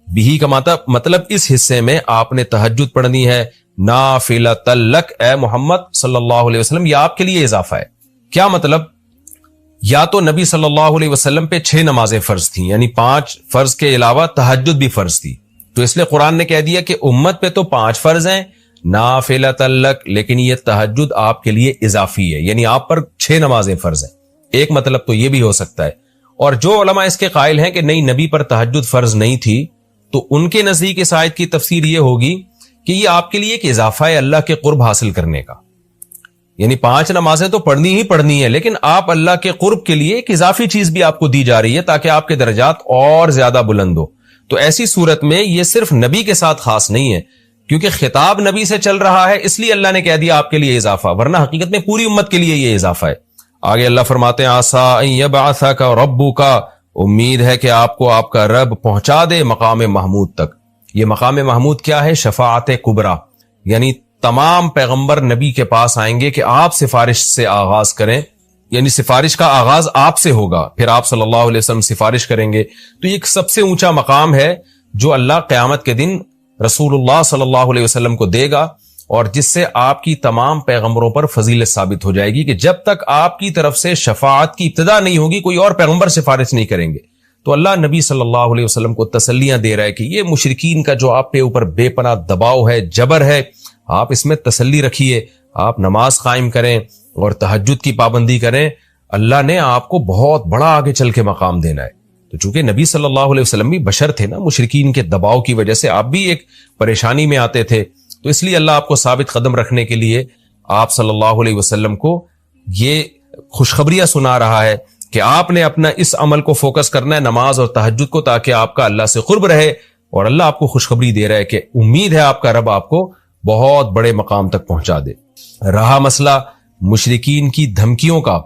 بھی کا مطلب اس حصے میں آپ نے تہجد پڑھنی ہے نافلۃ لک اے محمد صلی اللہ علیہ وسلم. یہ آپ کے لیے اضافہ ہے. کیا مطلب؟ یا تو نبی صلی اللہ علیہ وسلم پہ 6 نمازیں فرض تھیں، یعنی 5 فرض کے علاوہ تہجد بھی فرض تھی، تو اس لیے قرآن نے کہہ دیا کہ امت پہ تو 5 فرض ہیں نافلۃ لک، لیکن یہ تہجد آپ کے لیے اضافی ہے، یعنی آپ پر 6 نمازیں فرض ہیں. ایک مطلب تو یہ بھی ہو سکتا ہے. اور جو علماء اس کے قائل ہیں کہ نہیں نبی پر تہجد فرض نہیں تھی، تو ان کے نزدیک اس آیت کی تفسیر یہ ہوگی کہ یہ آپ کے لیے ایک اضافہ ہے اللہ کے قرب حاصل کرنے کا. یعنی 5 نمازیں تو پڑھنی ہی پڑھنی ہے، لیکن آپ اللہ کے قرب کے لیے ایک اضافی چیز بھی آپ کو دی جا رہی ہے تاکہ آپ کے درجات اور زیادہ بلند ہو. تو ایسی صورت میں یہ صرف نبی کے ساتھ خاص نہیں ہے، کیونکہ خطاب نبی سے چل رہا ہے، اس لیے اللہ نے کہہ دیا آپ کے لیے اضافہ، ورنہ حقیقت میں پوری امت کے لیے یہ اضافہ ہے. آگے اللہ فرماتے ہیں عسیٰ ان یبعثک ربک، امید ہے کہ آپ کو آپ کا رب پہنچا دے مقام محمود تک. یہ مقام محمود کیا ہے؟ شفاعت کبریٰ، یعنی تمام پیغمبر نبی کے پاس آئیں گے کہ آپ سفارش سے آغاز کریں، یعنی سفارش کا آغاز آپ سے ہوگا، پھر آپ صلی اللہ علیہ وسلم سفارش کریں گے. تو یہ ایک سب سے اونچا مقام ہے جو اللہ قیامت کے دن رسول اللہ صلی اللہ علیہ وسلم کو دے گا، اور جس سے آپ کی تمام پیغمبروں پر فضیلت ثابت ہو جائے گی کہ جب تک آپ کی طرف سے شفاعت کی ابتدا نہیں ہوگی کوئی اور پیغمبر سفارش نہیں کریں گے. تو اللہ نبی صلی اللہ علیہ وسلم کو تسلیاں دے رہا ہے کہ یہ مشرکین کا جو آپ کے اوپر بے پناہ دباؤ ہے، جبر ہے، آپ اس میں تسلی رکھیے، آپ نماز قائم کریں اور تہجد کی پابندی کریں. اللہ نے آپ کو بہت بڑا آگے چل کے مقام دینا ہے. تو چونکہ نبی صلی اللہ علیہ وسلم بھی بشر تھے نا، مشرکین کے دباؤ کی وجہ سے آپ بھی ایک پریشانی میں آتے تھے، تو اس لیے اللہ آپ کو ثابت قدم رکھنے کے لیے آپ صلی اللہ علیہ وسلم کو یہ خوشخبریاں سنا رہا ہے کہ آپ نے اپنا اس عمل کو فوکس کرنا ہے، نماز اور تہجد کو، تاکہ آپ کا اللہ سے قرب رہے. اور اللہ آپ کو خوشخبری دے رہا ہے کہ امید ہے آپ کا رب آپ کو بہت بڑے مقام تک پہنچا دے. رہا مسئلہ مشرکین کی دھمکیوں کا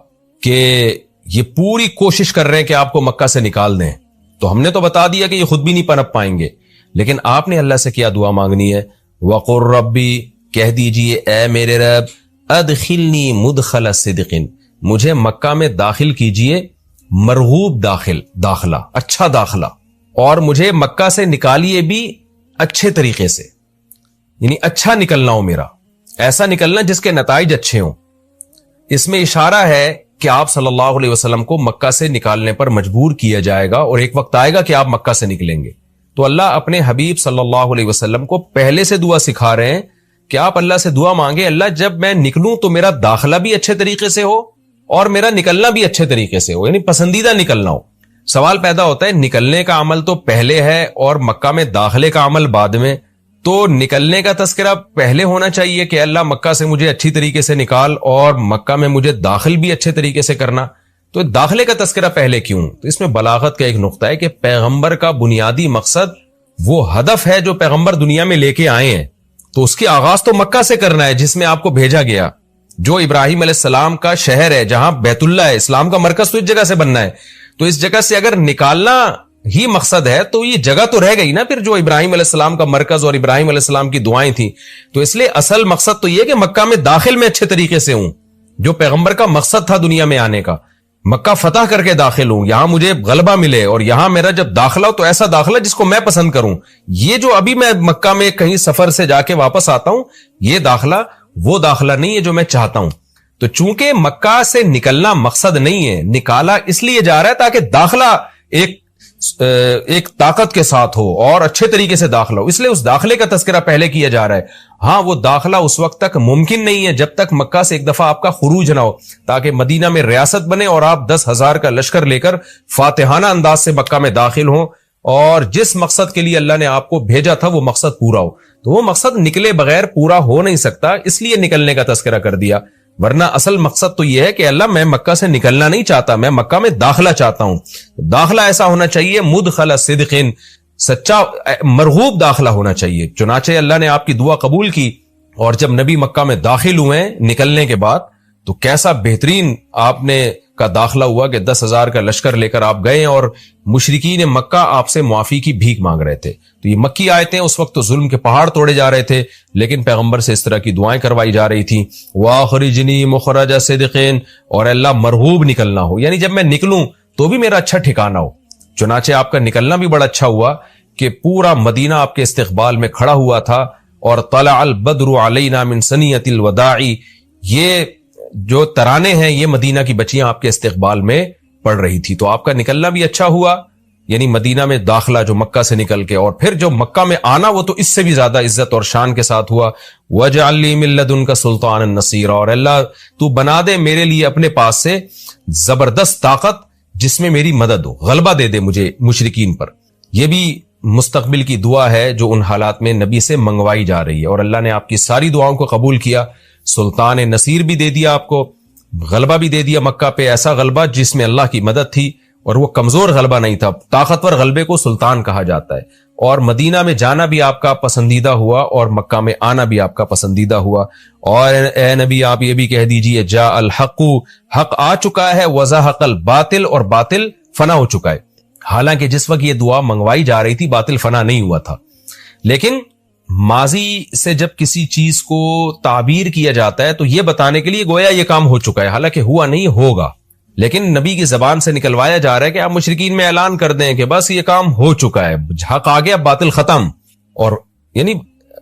کہ یہ پوری کوشش کر رہے ہیں کہ آپ کو مکہ سے نکال دیں، تو ہم نے تو بتا دیا کہ یہ خود بھی نہیں پنپ پائیں گے، لیکن آپ نے اللہ سے کیا دعا مانگنی ہے؟ وَقُلْ رَبِّ، کہہ دیجئے اے میرے رب، ادخلنی مدخل صدق، مجھے مکہ میں داخل کیجئے مرغوب داخلہ، اچھا داخلہ، اور مجھے مکہ سے نکالیے بھی اچھے طریقے سے، یعنی اچھا نکلنا ہو میرا، ایسا نکلنا جس کے نتائج اچھے ہوں. اس میں اشارہ ہے کہ آپ صلی اللہ علیہ وسلم کو مکہ سے نکالنے پر مجبور کیا جائے گا، اور ایک وقت آئے گا کہ آپ مکہ سے نکلیں گے. تو اللہ اپنے حبیب صلی اللہ علیہ وسلم کو پہلے سے دعا سکھا رہے ہیں کہ آپ اللہ سے دعا مانگے، اللہ جب میں نکلوں تو میرا داخلہ بھی اچھے طریقے سے ہو اور میرا نکلنا بھی اچھے طریقے سے ہو، یعنی پسندیدہ نکلنا ہو. سوال پیدا ہوتا ہے نکلنے کا عمل تو پہلے ہے اور مکہ میں داخلے کا عمل بعد میں، تو نکلنے کا تذکرہ پہلے ہونا چاہیے کہ اللہ مکہ سے مجھے اچھی طریقے سے نکال، اور مکہ میں مجھے داخل بھی اچھے طریقے سے کرنا. تو داخلے کا تذکرہ پہلے کیوں؟ تو اس میں بلاغت کا ایک نقطہ ہے کہ پیغمبر کا بنیادی مقصد وہ ہدف ہے جو پیغمبر دنیا میں لے کے آئے ہیں، تو اس کی آغاز تو مکہ سے کرنا ہے جس میں آپ کو بھیجا گیا، جو ابراہیم علیہ السلام کا شہر ہے، جہاں بیت اللہ ہے، اسلام کا مرکز تو اس جگہ سے بننا ہے. تو اس جگہ سے اگر نکالنا ہی مقصد ہے تو یہ جگہ تو رہ گئی نا پھر جو ابراہیم علیہ السلام کا مرکز اور ابراہیم علیہ السلام کی دعائیں تھیں. تو اس لیے اصل مقصد تو یہ کہ مکہ میں داخل میں اچھے طریقے سے ہوں، جو پیغمبر کا مقصد تھا دنیا میں آنے کا، مکہ فتح کر کے داخل ہوں، یہاں مجھے غلبہ ملے، اور یہاں میرا جب داخلہ ہو تو ایسا داخلہ جس کو میں پسند کروں. یہ جو ابھی میں مکہ میں کہیں سفر سے جا کے واپس آتا ہوں، یہ داخلہ وہ داخلہ نہیں ہے جو میں چاہتا ہوں. تو چونکہ مکہ سے نکلنا مقصد نہیں ہے، نکالا اس لیے جا رہا ہے تاکہ داخلہ ایک طاقت کے ساتھ ہو اور اچھے طریقے سے داخلہ ہو، اس لیے اس داخلے کا تذکرہ پہلے کیا جا رہا ہے. ہاں وہ داخلہ اس وقت تک ممکن نہیں ہے جب تک مکہ سے ایک دفعہ آپ کا خروج نہ ہو، تاکہ مدینہ میں ریاست بنے اور آپ 10,000 کا لشکر لے کر فاتحانہ انداز سے مکہ میں داخل ہوں، اور جس مقصد کے لیے اللہ نے آپ کو بھیجا تھا وہ مقصد پورا ہو. تو وہ مقصد نکلے بغیر پورا ہو نہیں سکتا، اس لیے نکلنے کا تذکرہ کر دیا. ورنہ اصل مقصد تو یہ ہے کہ اللہ میں مکہ سے نکلنا نہیں چاہتا، میں مکہ میں داخلہ چاہتا ہوں. داخلہ ایسا ہونا چاہیے مدخل صدق، سچا مرغوب داخلہ ہونا چاہیے. چنانچہ اللہ نے آپ کی دعا قبول کی، اور جب نبی مکہ میں داخل ہوئے نکلنے کے بعد تو کیسا بہترین آپ نے کا داخلہ ہوا کہ 10,000 کا لشکر لے کر آپ گئے، اور مشرکین مکہ آپ سے معافی کی بھیک مانگ رہے تھے. تو یہ مکی آیتیں اس وقت تو ظلم کے پہاڑ توڑے جا رہے تھے، لیکن پیغمبر سے اس طرح کی دعائیں کروائی جا رہی تھیں. وَأَخْرِجْنِي مُخْرَجَ صِدْقٍ، اور اللہ مرغوب نکلنا ہو، یعنی جب میں نکلوں تو بھی میرا اچھا ٹھکانہ ہو. چنانچہ آپ کا نکلنا بھی بڑا اچھا ہوا کہ پورا مدینہ آپ کے استقبال میں کھڑا ہوا تھا، اور طلع البدر علینا من ثنیۃ الوداع، یہ جو ترانے ہیں یہ مدینہ کی بچیاں آپ کے استقبال میں پڑھ رہی تھی. تو آپ کا نکلنا بھی اچھا ہوا، یعنی مدینہ میں داخلہ جو مکہ سے نکل کے، اور پھر جو مکہ میں آنا وہ تو اس سے بھی زیادہ عزت اور شان کے ساتھ ہوا. وَاجْعَلْ لِي مِن لَّدُنْكَ سُلْطَانًا نَصِيرًا، اور اللہ تو بنا دے میرے لیے اپنے پاس سے زبردست طاقت جس میں میری مدد ہو، غلبہ دے دے مجھے مشرکین پر. یہ بھی مستقبل کی دعا ہے جو ان حالات میں نبی سے منگوائی جا رہی ہے، اور اللہ نے آپ کی ساری دعاؤں کو قبول کیا. سلطان نصیر بھی دے دیا آپ کو، غلبہ بھی دے دیا مکہ پہ، ایسا غلبہ جس میں اللہ کی مدد تھی، اور وہ کمزور غلبہ نہیں تھا. طاقتور غلبے کو سلطان کہا جاتا ہے. اور مدینہ میں جانا بھی آپ کا پسندیدہ ہوا، اور مکہ میں آنا بھی آپ کا پسندیدہ ہوا. اور اے نبی آپ یہ بھی کہہ دیجئے جاء الحق، حق آ چکا ہے، وزہق الباطل، اور باطل فنا ہو چکا ہے. حالانکہ جس وقت یہ دعا منگوائی جا رہی تھی باطل فنا نہیں ہوا تھا. لیکن ماضی سے جب کسی چیز کو تعبیر کیا جاتا ہے تو یہ بتانے کے لیے گویا یہ کام ہو چکا ہے، حالانکہ ہوا نہیں، ہوگا. لیکن نبی کی زبان سے نکلوایا جا رہا ہے کہ آپ مشرکین میں اعلان کر دیں کہ بس یہ کام ہو چکا ہے، حق آ گیا، باطل ختم. اور یعنی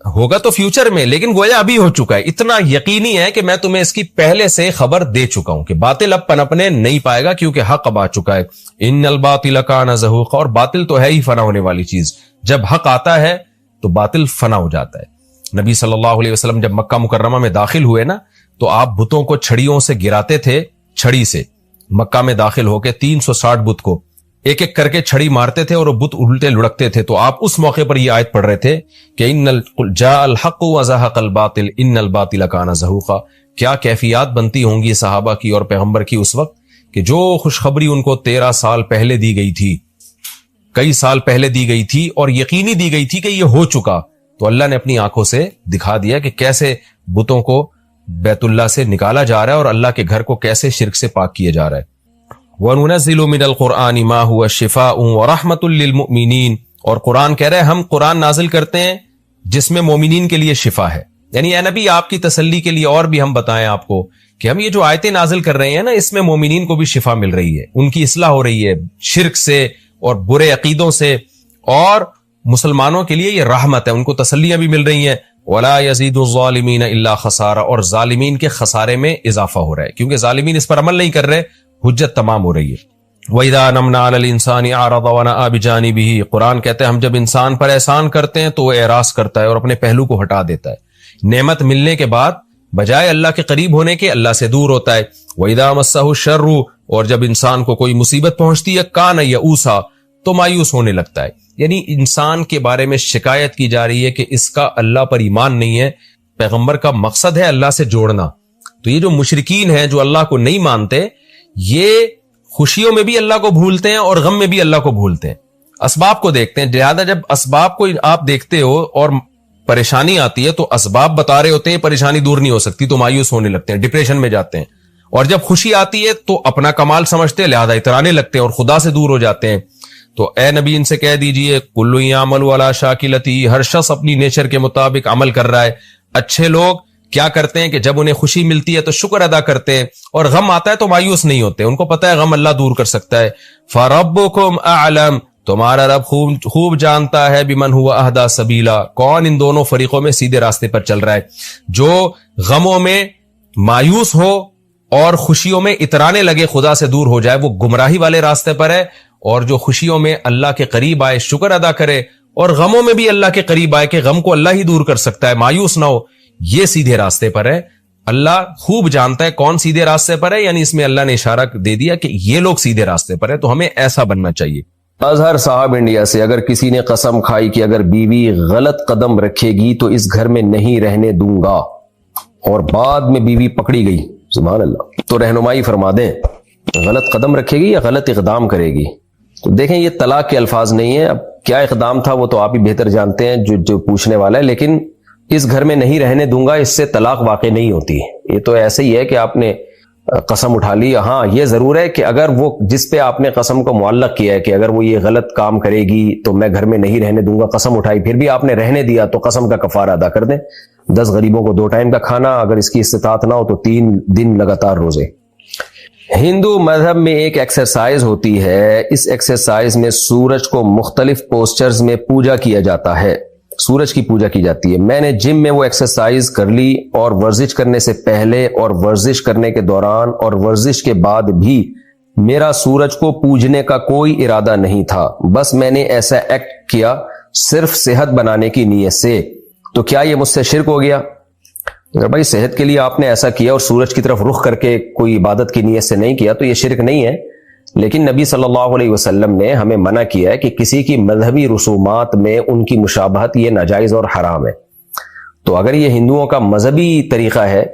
ہوگا تو فیوچر میں، لیکن گویا ابھی ہو چکا ہے. اتنا یقینی ہے کہ میں تمہیں اس کی پہلے سے خبر دے چکا ہوں کہ باطل اب پنپنے نہیں پائے گا، کیونکہ حق اب آ چکا ہے. ان الباطل کان زہوقا، اور باطل تو ہے ہی فنا ہونے والی چیز. جب حق آتا ہے تو باطل فنا ہو جاتا ہے. نبی صلی اللہ علیہ وسلم جب مکہ مکرمہ میں داخل ہوئے نا، تو آپ بتوں کو چھڑیوں سے گراتے تھے، چھڑی سے. مکہ میں داخل ہو کے 360 بت کو ایک ایک کر کے چھڑی مارتے تھے، اور وہ بت الٹے لڑکتے تھے. تو آپ اس موقع پر یہ آیت پڑھ رہے تھے کہ جاء الحق وزہق الباطل ان الباطل کان زہوقا. کیا کیفیات بنتی ہوں گی صحابہ کی اور پیغمبر کی اس وقت کہ جو خوشخبری ان کو 13 سال پہلے دی گئی تھی، کئی سال پہلے دی گئی تھی، اور یقینی دی گئی تھی کہ یہ ہو چکا، تو اللہ نے اپنی آنکھوں سے دکھا دیا کہ کیسے بتوں کو بیت اللہ سے نکالا جا رہا ہے، اور اللہ کے گھر کو کیسے شرک سے پاک کیا جا رہا ہے. وَنُنَزِّلُ مِنَ الْقُرْآنِ مَا هُوَ شِفَاءٌ وَرَحْمَةٌ لِّلْمُؤْمِنِينَ، اور قرآن کہہ رہے ہیں ہم قرآن نازل کرتے ہیں جس میں مومنین کے لیے شفا ہے. یعنی اے نبی آپ کی تسلی کے لیے اور بھی ہم بتائیں آپ کو کہ ہم یہ جو آیتیں نازل کر رہے ہیں نا، اس میں مومنین کو بھی شفا مل رہی ہے، ان کی اصلاح ہو رہی ہے شرک سے اور برے عقیدوں سے، اور مسلمانوں کے لیے یہ رحمت ہے، ان کو تسلیاں بھی مل رہی ہیں. وَلَا يَزِيدُ الظَّالِمِينَ إِلَّا خَسَارًا، اور ظالمین کے خسارے میں اضافہ ہو رہا ہے، کیونکہ ظالمین اس پر عمل نہیں کر رہے، حجت تمام ہو رہی ہے. وَإِذَا نَمْنَا عَلَى الْإِنسَانِ أَعْرَضَ وَنَأَىٰ بِجَانِبِهِ، قرآن کہتے ہیں ہم جب انسان پر احسان کرتے ہیں تو وہ اعراض کرتا ہے اور اپنے پہلو کو ہٹا دیتا ہے. نعمت ملنے کے بعد بجائے اللہ کے قریب ہونے کے اللہ سے دور ہوتا ہے. وَإِذَا مَسَّهُ الشَّرُّ، اور جب انسان کو کوئی مصیبت پہنچتی ہے کَانَ يَئُوسًا، تو مایوس ہونے لگتا ہے. یعنی انسان کے بارے میں شکایت کی جا رہی ہے کہ اس کا اللہ پر ایمان نہیں ہے. پیغمبر کا مقصد ہے اللہ سے جوڑنا. تو یہ جو مشرکین ہیں جو اللہ کو نہیں مانتے، یہ خوشیوں میں بھی اللہ کو بھولتے ہیں اور غم میں بھی اللہ کو بھولتے ہیں، اسباب کو دیکھتے ہیں. لہذا جب اسباب کو آپ دیکھتے ہو اور پریشانی آتی ہے تو اسباب بتا رہے ہوتے ہیں پریشانی دور نہیں ہو سکتی، تو مایوس ہونے لگتے ہیں، ڈپریشن میں جاتے ہیں. اور جب خوشی آتی ہے تو اپنا کمال سمجھتے ہیں، لہذا اترانے لگتے ہیں اور خدا سے دور ہو جاتے ہیں. تو اے نبی ان سے کہہ دیجئے کل یعمل علی شاکلتی، ہر شخص اپنی نیچر کے مطابق عمل کر رہا ہے. اچھے لوگ کیا کرتے ہیں کہ جب انہیں خوشی ملتی ہے تو شکر ادا کرتے ہیں، اور غم آتا ہے تو مایوس نہیں ہوتے، ان کو پتہ ہے غم اللہ دور کر سکتا ہے. فَرَبُّكُمْ أَعْلَمُ، تمہارا رب خوب جانتا ہے بِمَنْ هُوَ أَهْدَىٰ سَبِيلًا، کون ان دونوں فریقوں میں سیدھے راستے پر چل رہا ہے، جو غموں میں مایوس ہو اور خوشیوں میں اترانے لگے، خدا سے دور ہو جائے، وہ گمراہی والے راستے پر ہے. اور جو خوشیوں میں اللہ کے قریب آئے، شکر ادا کرے، اور غموں میں بھی اللہ کے قریب آئے کہ غم کو اللہ ہی دور کر سکتا ہے، مایوس نہ ہو، یہ سیدھے راستے پر ہے. اللہ خوب جانتا ہے کون سیدھے راستے پر ہے، یعنی اس میں اللہ نے اشارہ دے دیا کہ یہ لوگ سیدھے راستے پر ہے، تو ہمیں ایسا بننا چاہیے. اظہر صاحب انڈیا سے، اگر کسی نے قسم کھائی کہ اگر بیوی غلط قدم رکھے گی تو اس گھر میں نہیں رہنے دوں گا، اور بعد میں بیوی پکڑی گئی، سبحان اللہ، تو رہنمائی فرما دیں، غلط قدم رکھے گی یا غلط اقدام کرے گی. تو دیکھیں یہ طلاق کے الفاظ نہیں ہیں، اب کیا اقدام تھا وہ تو آپ ہی بہتر جانتے ہیں جو پوچھنے والا ہے. لیکن اس گھر میں نہیں رہنے دوں گا، اس سے طلاق واقع نہیں ہوتی. یہ تو ایسے ہی ہے کہ آپ نے قسم اٹھا لی. ہاں یہ ضرور ہے کہ اگر وہ جس پہ آپ نے قسم کو معلق کیا ہے کہ اگر وہ یہ غلط کام کرے گی تو میں گھر میں نہیں رہنے دوں گا، قسم اٹھائی، پھر بھی آپ نے رہنے دیا، تو قسم کا کفارہ ادا کر دیں. 10 غریبوں کو 2 ٹائم کا کھانا، اگر اس کی استطاعت نہ ہو تو 3 دن لگاتار روزے. ہندو مذہب میں ایک ایکسرسائز ہوتی ہے، اس ایکسرسائز میں سورج کو مختلف پوسچرز میں پوجا کیا جاتا ہے، سورج کی پوجا کی جاتی ہے۔ میں نے جم میں وہ ایکسرسائز کر لی، اور ورزش کرنے سے پہلے اور ورزش کرنے کے دوران اور ورزش کے بعد بھی میرا سورج کو پوجنے کا کوئی ارادہ نہیں تھا، بس میں نے ایسا ایکٹ کیا صرف صحت بنانے کی نیت سے، تو کیا یہ مجھ سے شرک ہو گیا؟ اگر بھائی صحت کے لیے آپ نے ایسا کیا اور سورج کی طرف رخ کر کے کوئی عبادت کی نیت سے نہیں کیا تو یہ شرک نہیں ہے، لیکن نبی صلی اللہ علیہ وسلم نے ہمیں منع کیا ہے کہ کسی کی مذہبی رسومات میں ان کی مشابہت یہ ناجائز اور حرام ہے۔ تو اگر یہ ہندوؤں کا مذہبی طریقہ ہے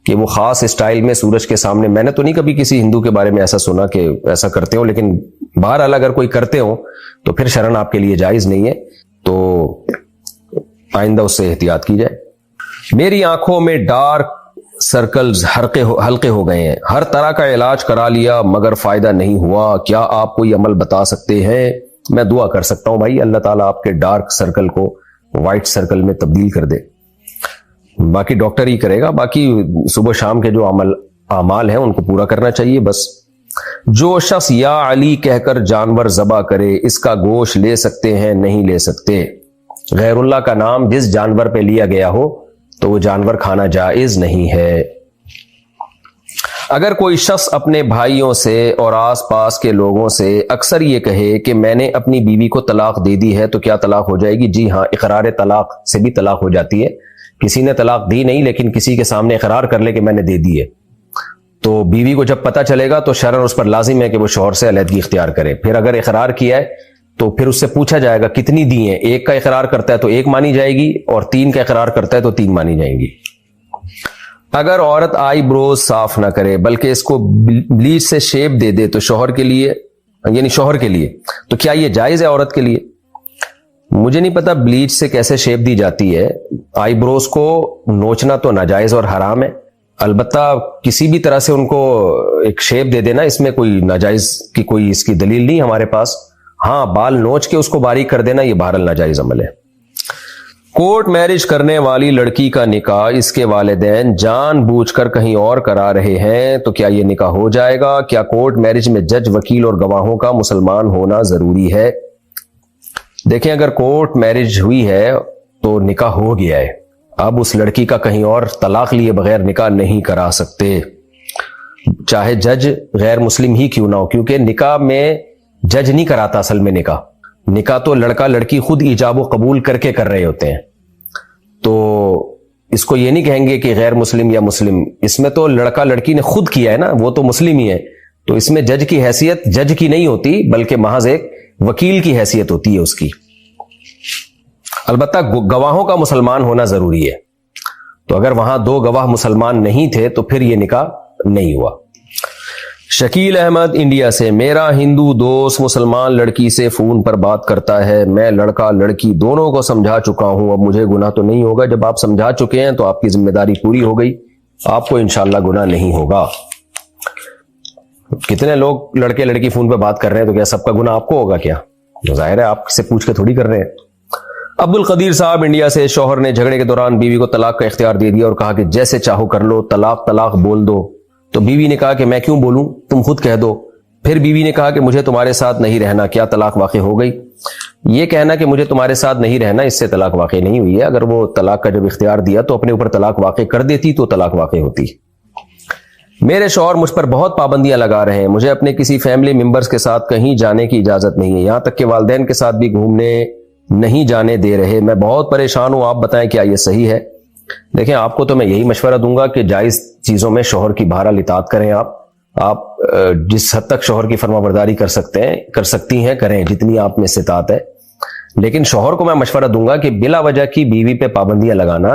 کہ وہ خاص اسٹائل میں سورج کے سامنے، میں نے تو نہیں کبھی کسی ہندو کے بارے میں ایسا سنا کہ ایسا کرتے ہو، لیکن بہرحال اگر کوئی کرتے ہو تو پھر شرعاً آپ کے لیے جائز نہیں ہے، تو آئندہ اس سے احتیاط کی جائے۔ میری آنکھوں میں ڈارک سرکلز ہلکے ہو گئے ہیں، ہر طرح کا علاج کرا لیا مگر فائدہ نہیں ہوا، کیا آپ کوئی عمل بتا سکتے ہیں؟ میں دعا کر سکتا ہوں بھائی، اللہ تعالیٰ آپ کے ڈارک سرکل کو وائٹ سرکل میں تبدیل کر دے، باقی ڈاکٹر ہی کرے گا، باقی صبح شام کے جو اعمال ہیں ان کو پورا کرنا چاہیے بس۔ جو شخص یا علی کہہ کر جانور ذبح کرے اس کا گوشت لے سکتے ہیں؟ نہیں لے سکتے۔ غیر اللہ کا نام جس جانور پہ لیا گیا ہو تو وہ جانور کھانا جائز نہیں ہے۔ اگر کوئی شخص اپنے بھائیوں سے اور آس پاس کے لوگوں سے اکثر یہ کہے کہ میں نے اپنی بیوی کو طلاق دے دی ہے تو کیا طلاق ہو جائے گی؟ جی ہاں، اقرار طلاق سے بھی طلاق ہو جاتی ہے۔ کسی نے طلاق دی نہیں لیکن کسی کے سامنے اقرار کر لے کہ میں نے دے دی ہے، تو بیوی کو جب پتہ چلے گا تو شرعاً اس پر لازم ہے کہ وہ شوہر سے علیحدگی اختیار کرے۔ پھر اگر اقرار کیا ہے تو پھر اس سے پوچھا جائے گا کتنی دی ہیں، ایک کا اقرار کرتا ہے تو ایک مانی جائے گی، اور 3 کا اقرار کرتا ہے تو 3 مانی جائیں گی۔ اگر عورت آئی بروز صاف نہ کرے بلکہ اس کو بلیچ سے شیپ دے دے تو شوہر کے لیے، یعنی شوہر کے لیے، تو کیا یہ جائز ہے عورت کے لیے؟ مجھے نہیں پتا بلیچ سے کیسے شیپ دی جاتی ہے، آئی بروز کو نوچنا تو ناجائز اور حرام ہے، البتہ کسی بھی طرح سے ان کو ایک شیپ دے دینا، اس میں کوئی ناجائز کی کوئی اس کی دلیل نہیں ہمارے پاس۔ ہاں، بال نوچ کے اس کو باریک کر دینا یہ بہرحال ناجائز عمل ہے۔ کورٹ میرج کرنے والی لڑکی کا نکاح اس کے والدین جان بوجھ کر کہیں اور کرا رہے ہیں تو کیا یہ نکاح ہو جائے گا؟ کیا کورٹ میرج میں جج، وکیل اور گواہوں کا مسلمان ہونا ضروری ہے؟ دیکھیں، اگر کورٹ میرج ہوئی ہے تو نکاح ہو گیا ہے، اب اس لڑکی کا کہیں اور طلاق لیے بغیر نکاح نہیں کرا سکتے، چاہے جج غیر مسلم ہی کیوں نہ ہو، کیونکہ نکاح میں جج نہیں کراتا اصل میں، نکاح تو لڑکا لڑکی خود ایجاب و قبول کر کے کر رہے ہوتے ہیں، تو اس کو یہ نہیں کہیں گے کہ غیر مسلم یا مسلم، اس میں تو لڑکا لڑکی نے خود کیا ہے نا، وہ تو مسلم ہی ہے، تو اس میں جج کی حیثیت جج کی نہیں ہوتی بلکہ محض ایک وکیل کی حیثیت ہوتی ہے اس کی۔ البتہ گواہوں کا مسلمان ہونا ضروری ہے، تو اگر وہاں 2 گواہ مسلمان نہیں تھے تو پھر یہ نکاح نہیں ہوا۔ شکیل احمد انڈیا سے، میرا ہندو دوست مسلمان لڑکی سے فون پر بات کرتا ہے، میں لڑکا لڑکی دونوں کو سمجھا چکا ہوں، اب مجھے گناہ تو نہیں ہوگا؟ جب آپ سمجھا چکے ہیں تو آپ کی ذمہ داری پوری ہو گئی، آپ کو انشاءاللہ گناہ نہیں ہوگا۔ کتنے لوگ لڑکے لڑکی فون پہ بات کر رہے ہیں تو کیا سب کا گناہ آپ کو ہوگا؟ کیا ظاہر ہے آپ سے پوچھ کے تھوڑی کر رہے ہیں۔ عبد القدیر صاحب انڈیا سے، شوہر نے جھگڑے کے دوران بیوی کو طلاق کا اختیار دے دیا اور کہا کہ جیسے چاہو کر لو، طلاق طلاق بول دو، تو بیوی نے کہا کہ میں کیوں بولوں، تم خود کہہ دو۔ پھر بیوی نے کہا کہ مجھے تمہارے ساتھ نہیں رہنا، کیا طلاق واقع ہو گئی؟ یہ کہنا کہ مجھے تمہارے ساتھ نہیں رہنا، اس سے طلاق واقع نہیں ہوئی ہے، اگر وہ طلاق کا جب اختیار دیا تو اپنے اوپر طلاق واقع کر دیتی تو طلاق واقع ہوتی۔ میرے شوہر مجھ پر بہت پابندیاں لگا رہے ہیں، مجھے اپنے کسی فیملی ممبرز کے ساتھ کہیں جانے کی اجازت نہیں ہے، یہاں تک کہ والدین کے ساتھ بھی گھومنے نہیں جانے دے رہے، میں بہت پریشان ہوں، آپ بتائیں کیا یہ صحیح ہے؟ دیکھیں، آپ کو تو میں یہی مشورہ دوں گا کہ جائز چیزوں میں شوہر کی بہرحال اطاعت کریں، آپ جس حد تک شوہر کی فرما برداری کر سکتی ہیں کریں، جتنی آپ میں استطاعت ہے، لیکن شوہر کو میں مشورہ دوں گا کہ بلا وجہ کی بیوی پہ پابندیاں لگانا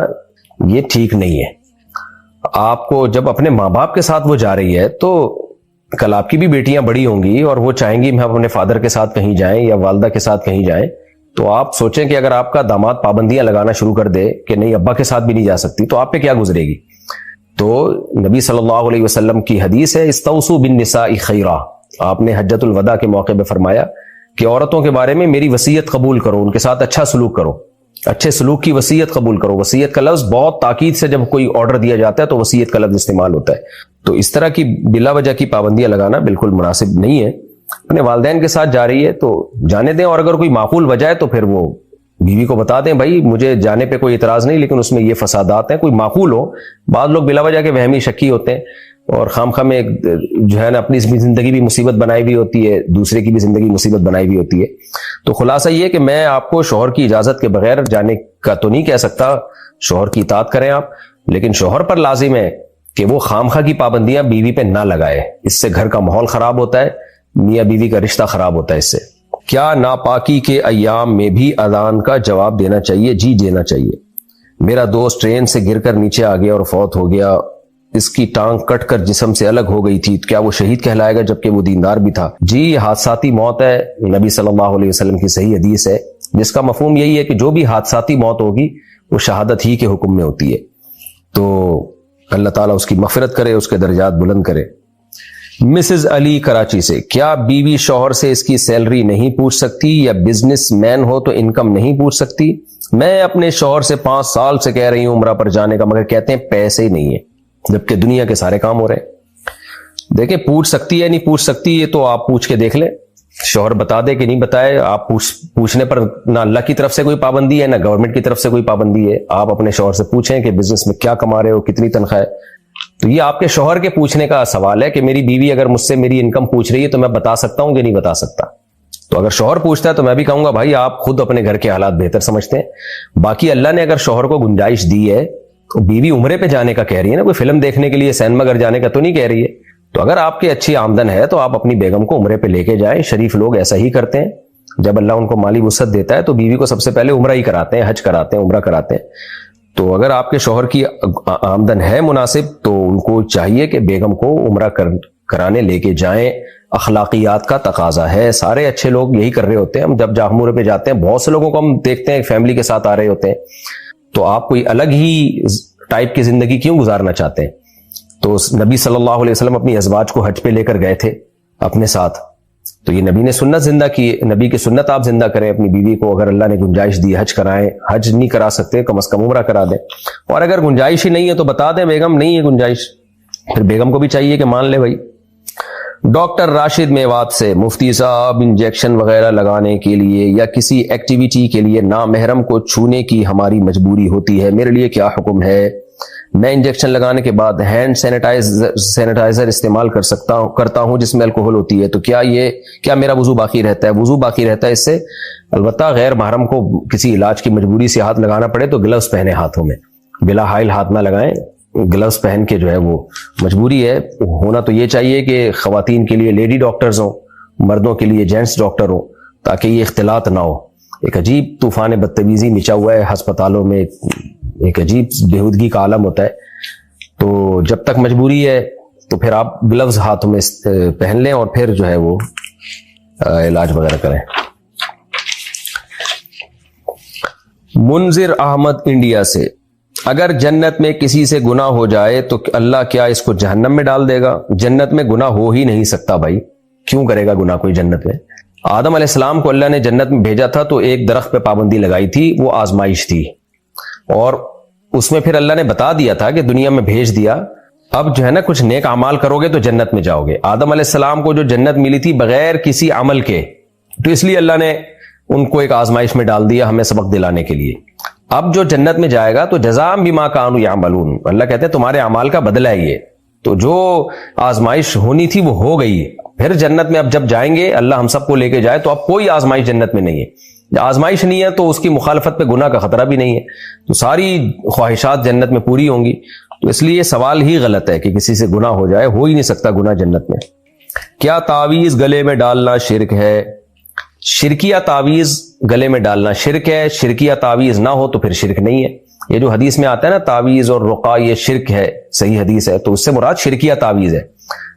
یہ ٹھیک نہیں ہے۔ آپ کو جب اپنے ماں باپ کے ساتھ وہ جا رہی ہے تو کل آپ کی بھی بیٹیاں بڑی ہوں گی اور وہ چاہیں گی ہم اپنے فادر کے ساتھ کہیں جائیں یا والدہ کے ساتھ کہیں جائیں، تو آپ سوچیں کہ اگر آپ کا داماد پابندیاں لگانا شروع کر دے کہ نہیں ابا کے ساتھ بھی نہیں جا سکتی تو آپ پہ کیا گزرے گی؟ تو نبی صلی اللہ علیہ وسلم کی حدیث ہے، استوصوا بالنساء خیرا، آپ نے حجۃ الوداع کے موقع پہ فرمایا کہ عورتوں کے بارے میں میری وصیت قبول کرو، ان کے ساتھ اچھا سلوک کرو، اچھے سلوک کی وصیت قبول کرو. وصیت کا لفظ بہت تاکید سے جب کوئی آرڈر دیا جاتا ہے تو وصیت کا لفظ استعمال ہوتا ہے. تو اس طرح کی بلا وجہ کی پابندیاں لگانا بالکل مناسب نہیں ہے. اپنے والدین کے ساتھ جا رہی ہے تو جانے دیں, اور اگر کوئی معقول وجہ ہے تو پھر وہ بیوی کو بتا دیں, بھائی مجھے جانے پہ کوئی اعتراض نہیں لیکن اس میں یہ فسادات ہیں, کوئی معقول ہو. بعض لوگ بلا وجہ کے وہمی شکی ہوتے ہیں اور خام خواہ میں جو ہے نا اپنی زندگی بھی مصیبت بنائی ہوئی ہوتی ہے, دوسرے کی بھی زندگی مصیبت بنائی ہوئی ہوتی ہے. تو خلاصہ یہ کہ میں آپ کو شوہر کی اجازت کے بغیر جانے کا تو نہیں کہہ سکتا, شوہر کی اطاعت کریں آپ, لیکن شوہر پر لازم ہے کہ وہ خام خواہ کی پابندیاں بیوی پہ نہ لگائے. اس سے گھر کا ماحول خراب ہوتا ہے, میاں بیوی کا رشتہ خراب ہوتا ہے اس سے. کیا ناپاکی کے ایام میں بھی اذان کا جواب دینا چاہیے؟ جی دینا چاہیے. میرا دوست ٹرین سے گر کر نیچے آ گیا اور فوت ہو گیا. اس کی ٹانگ کٹ کر جسم سے الگ ہو گئی تھی, کیا وہ شہید کہلائے گا جبکہ وہ دیندار بھی تھا؟ جی حادثاتی موت ہے, نبی صلی اللہ علیہ وسلم کی صحیح حدیث ہے جس کا مفہوم یہی ہے کہ جو بھی حادثاتی موت ہوگی وہ شہادت ہی کے حکم میں ہوتی ہے. تو اللہ تعالیٰ اس کی مغفرت کرے, اس کے درجات بلند کرے. مسز علی کراچی سے, کیا بیوی شوہر سے اس کی سیلری نہیں پوچھ سکتی یا بزنس مین ہو تو انکم نہیں پوچھ سکتی؟ میں اپنے شوہر سے 5 سال سے کہہ رہی ہوں عمرہ پر جانے کا, مگر کہتے ہیں پیسے ہی نہیں ہے جبکہ دنیا کے سارے کام ہو رہے ہیں. دیکھیں پوچھ سکتی ہے نہیں پوچھ سکتی یہ تو آپ پوچھ کے دیکھ لیں, شوہر بتا دے کہ نہیں بتائے. آپ پوچھنے پر نہ اللہ کی طرف سے کوئی پابندی ہے نہ گورنمنٹ کی طرف سے کوئی پابندی ہے. آپ اپنے شوہر سے پوچھیں کہ بزنس میں کیا کما رہے ہو, کتنی تنخواہ ہے. تو یہ آپ کے شوہر کے پوچھنے کا سوال ہے کہ میری بیوی اگر مجھ سے میری انکم پوچھ رہی ہے تو میں بتا سکتا ہوں کہ نہیں بتا سکتا. تو اگر شوہر پوچھتا ہے تو میں بھی کہوں گا بھائی آپ خود اپنے گھر کے حالات بہتر سمجھتے ہیں. باقی اللہ نے اگر شوہر کو گنجائش دی ہے, بیوی عمرے پہ جانے کا کہہ رہی ہے نا, کوئی فلم دیکھنے کے لیے سینما گھر جانے کا تو نہیں کہہ رہی ہے. تو اگر آپ کی اچھی آمدن ہے تو آپ اپنی بیگم کو عمرے پہ لے کے جائیں. شریف لوگ ایسا ہی کرتے ہیں, جب اللہ ان کو مالی وسعت دیتا ہے تو بیوی کو سب سے پہلے عمرہ ہی کراتے ہیں, حج کراتے ہیں, عمرہ کراتے ہیں. تو اگر آپ کے شوہر کی آمدن ہے مناسب تو ان کو چاہیے کہ بیگم کو عمرہ کرانے لے کے جائیں. اخلاقیات کا تقاضا ہے, سارے اچھے لوگ یہی کر رہے ہوتے ہیں. ہم جب عمرے پہ جاتے ہیں بہت سے لوگوں کو ہم دیکھتے ہیں فیملی کے ساتھ آ رہے ہوتے ہیں. تو آپ کوئی الگ ہی ٹائپ کی زندگی کیوں گزارنا چاہتے ہیں؟ تو نبی صلی اللہ علیہ وسلم اپنی ازواج کو حج پہ لے کر گئے تھے اپنے ساتھ, تو یہ نبی نے سنت زندہ کی. نبی کی سنت آپ زندہ کریں اپنی بیوی کو. اگر اللہ نے گنجائش دی حج کرائیں, حج نہیں کرا سکتے کم از کم عمرہ کرا دیں. اور اگر گنجائش ہی نہیں ہے تو بتا دیں بیگم نہیں ہے گنجائش, پھر بیگم کو بھی چاہیے کہ مان لے بھائی. ڈاکٹر راشد میوات سے, مفتی صاحب انجیکشن وغیرہ لگانے کے لیے یا کسی ایکٹیویٹی کے لیے نامحرم کو چھونے کی ہماری مجبوری ہوتی ہے, میرے لیے کیا حکم ہے؟ میں انجیکشن لگانے کے بعد ہینڈ سینیٹائزر استعمال کرتا ہوں جس میں الکوہل ہوتی ہے, تو کیا میرا وضو باقی رہتا ہے؟ وضو باقی رہتا ہے اس سے. البتہ غیر محرم کو کسی علاج کی مجبوری سے ہاتھ لگانا پڑے تو گلوز پہنے ہاتھوں میں, بلا حائل ہاتھ نہ لگائیں. گلوز پہن کے جو ہے وہ مجبوری ہے. ہونا تو یہ چاہیے کہ خواتین کے لیے لیڈی ڈاکٹرز ہوں, مردوں کے لیے جینٹس ڈاکٹر ہوں, تاکہ یہ اختلاط نہ ہو. ایک عجیب طوفان بدتمیزی مچا ہوا ہے ہسپتالوں میں, ایک عجیب بےہودگی کا عالم ہوتا ہے. تو جب تک مجبوری ہے تو پھر آپ گلوز ہاتھوں میں پہن لیں اور پھر جو ہے وہ علاج وغیرہ کریں. منذر احمد انڈیا سے, اگر جنت میں کسی سے گناہ ہو جائے تو اللہ کیا اس کو جہنم میں ڈال دے گا؟ جنت میں گناہ ہو ہی نہیں سکتا بھائی, کیوں کرے گا گناہ کوئی جنت میں؟ آدم علیہ السلام کو اللہ نے جنت میں بھیجا تھا تو ایک درخت پہ پابندی لگائی تھی, وہ آزمائش تھی, اور اس میں پھر اللہ نے بتا دیا تھا کہ دنیا میں بھیج دیا, اب جو ہے نا کچھ نیک اعمال کرو گے تو جنت میں جاؤ گے. آدم علیہ السلام کو جو جنت ملی تھی بغیر کسی عمل کے, تو اس لیے اللہ نے ان کو ایک آزمائش میں ڈال دیا ہمیں سبق دلانے کے لیے. اب جو جنت میں جائے گا تو جزاء بما کانوا یعملون, اللہ کہتے ہیں تمہارے اعمال کا بدلہ ہے یہ. تو جو آزمائش ہونی تھی وہ ہو گئی. پھر جنت میں اب جب جائیں گے, اللہ ہم سب کو لے کے جائے, تو اب کوئی آزمائش جنت میں نہیں ہے. آزمائش نہیں ہے تو اس کی مخالفت پہ گناہ کا خطرہ بھی نہیں ہے, تو ساری خواہشات جنت میں پوری ہوں گی. تو اس لیے سوال ہی غلط ہے کہ کسی سے گناہ ہو جائے, ہو ہی نہیں سکتا گناہ جنت میں. کیا تعویذ گلے میں ڈالنا شرک ہے؟ شرکیہ تعویذ گلے میں ڈالنا شرک ہے, شرکیہ تعویذ نہ ہو تو پھر شرک نہیں ہے. یہ جو حدیث میں آتا ہے نا تعویذ اور رقیہ یہ شرک ہے, صحیح حدیث ہے, تو اس سے مراد شرکیہ تعویذ ہے.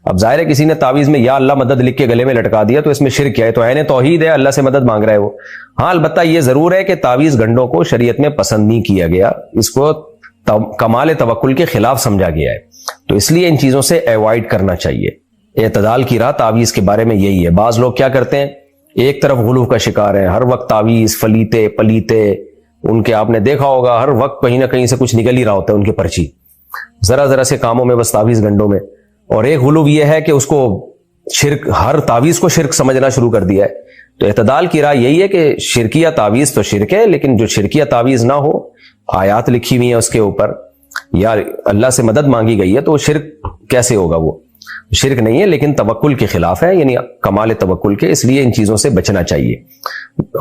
اب ظاہر ہے کسی نے تعویذ میں یا اللہ مدد لکھ کے گلے میں لٹکا دیا تو اس میں شرک ہے, تو عین توحید ہے, اللہ سے مدد مانگ رہا ہے وہ. ہاں البتہ یہ ضرور ہے کہ تعویذ گنڈوں کو شریعت میں پسند نہیں کیا گیا, اس کو کمال توکل کے خلاف سمجھا گیا ہے, تو اس لیے ان چیزوں سے ایوائڈ کرنا چاہیے. اعتدال کی راہ تعویذ کے بارے میں یہی ہے. بعض لوگ کیا کرتے ہیں, ایک طرف غلو کا شکار ہے, ہر وقت تعویذ فلیتے پلیتے ان کے آپ نے دیکھا ہوگا ہر وقت کہیں نہ کہیں سے کچھ نکل ہی رہا ہوتا ہے ان کے پرچی، ذرا ذرا سے کاموں میں بس تعویذ گنڈوں میں. اور ایک غلو یہ ہے کہ اس کو شرک، ہر تعویذ کو شرک سمجھنا شروع کر دیا ہے. تو اعتدال کی رائے یہی ہے کہ شرکیہ تعویذ تو شرک ہے، لیکن جو شرکیہ تعویذ نہ ہو، آیات لکھی ہوئی ہیں اس کے اوپر یا اللہ سے مدد مانگی گئی ہے، تو وہ شرک کیسے ہوگا؟ وہ شرک نہیں ہے لیکن توکل کے خلاف ہے، یعنی کمال توکل کے. اس لیے ان چیزوں سے بچنا چاہیے.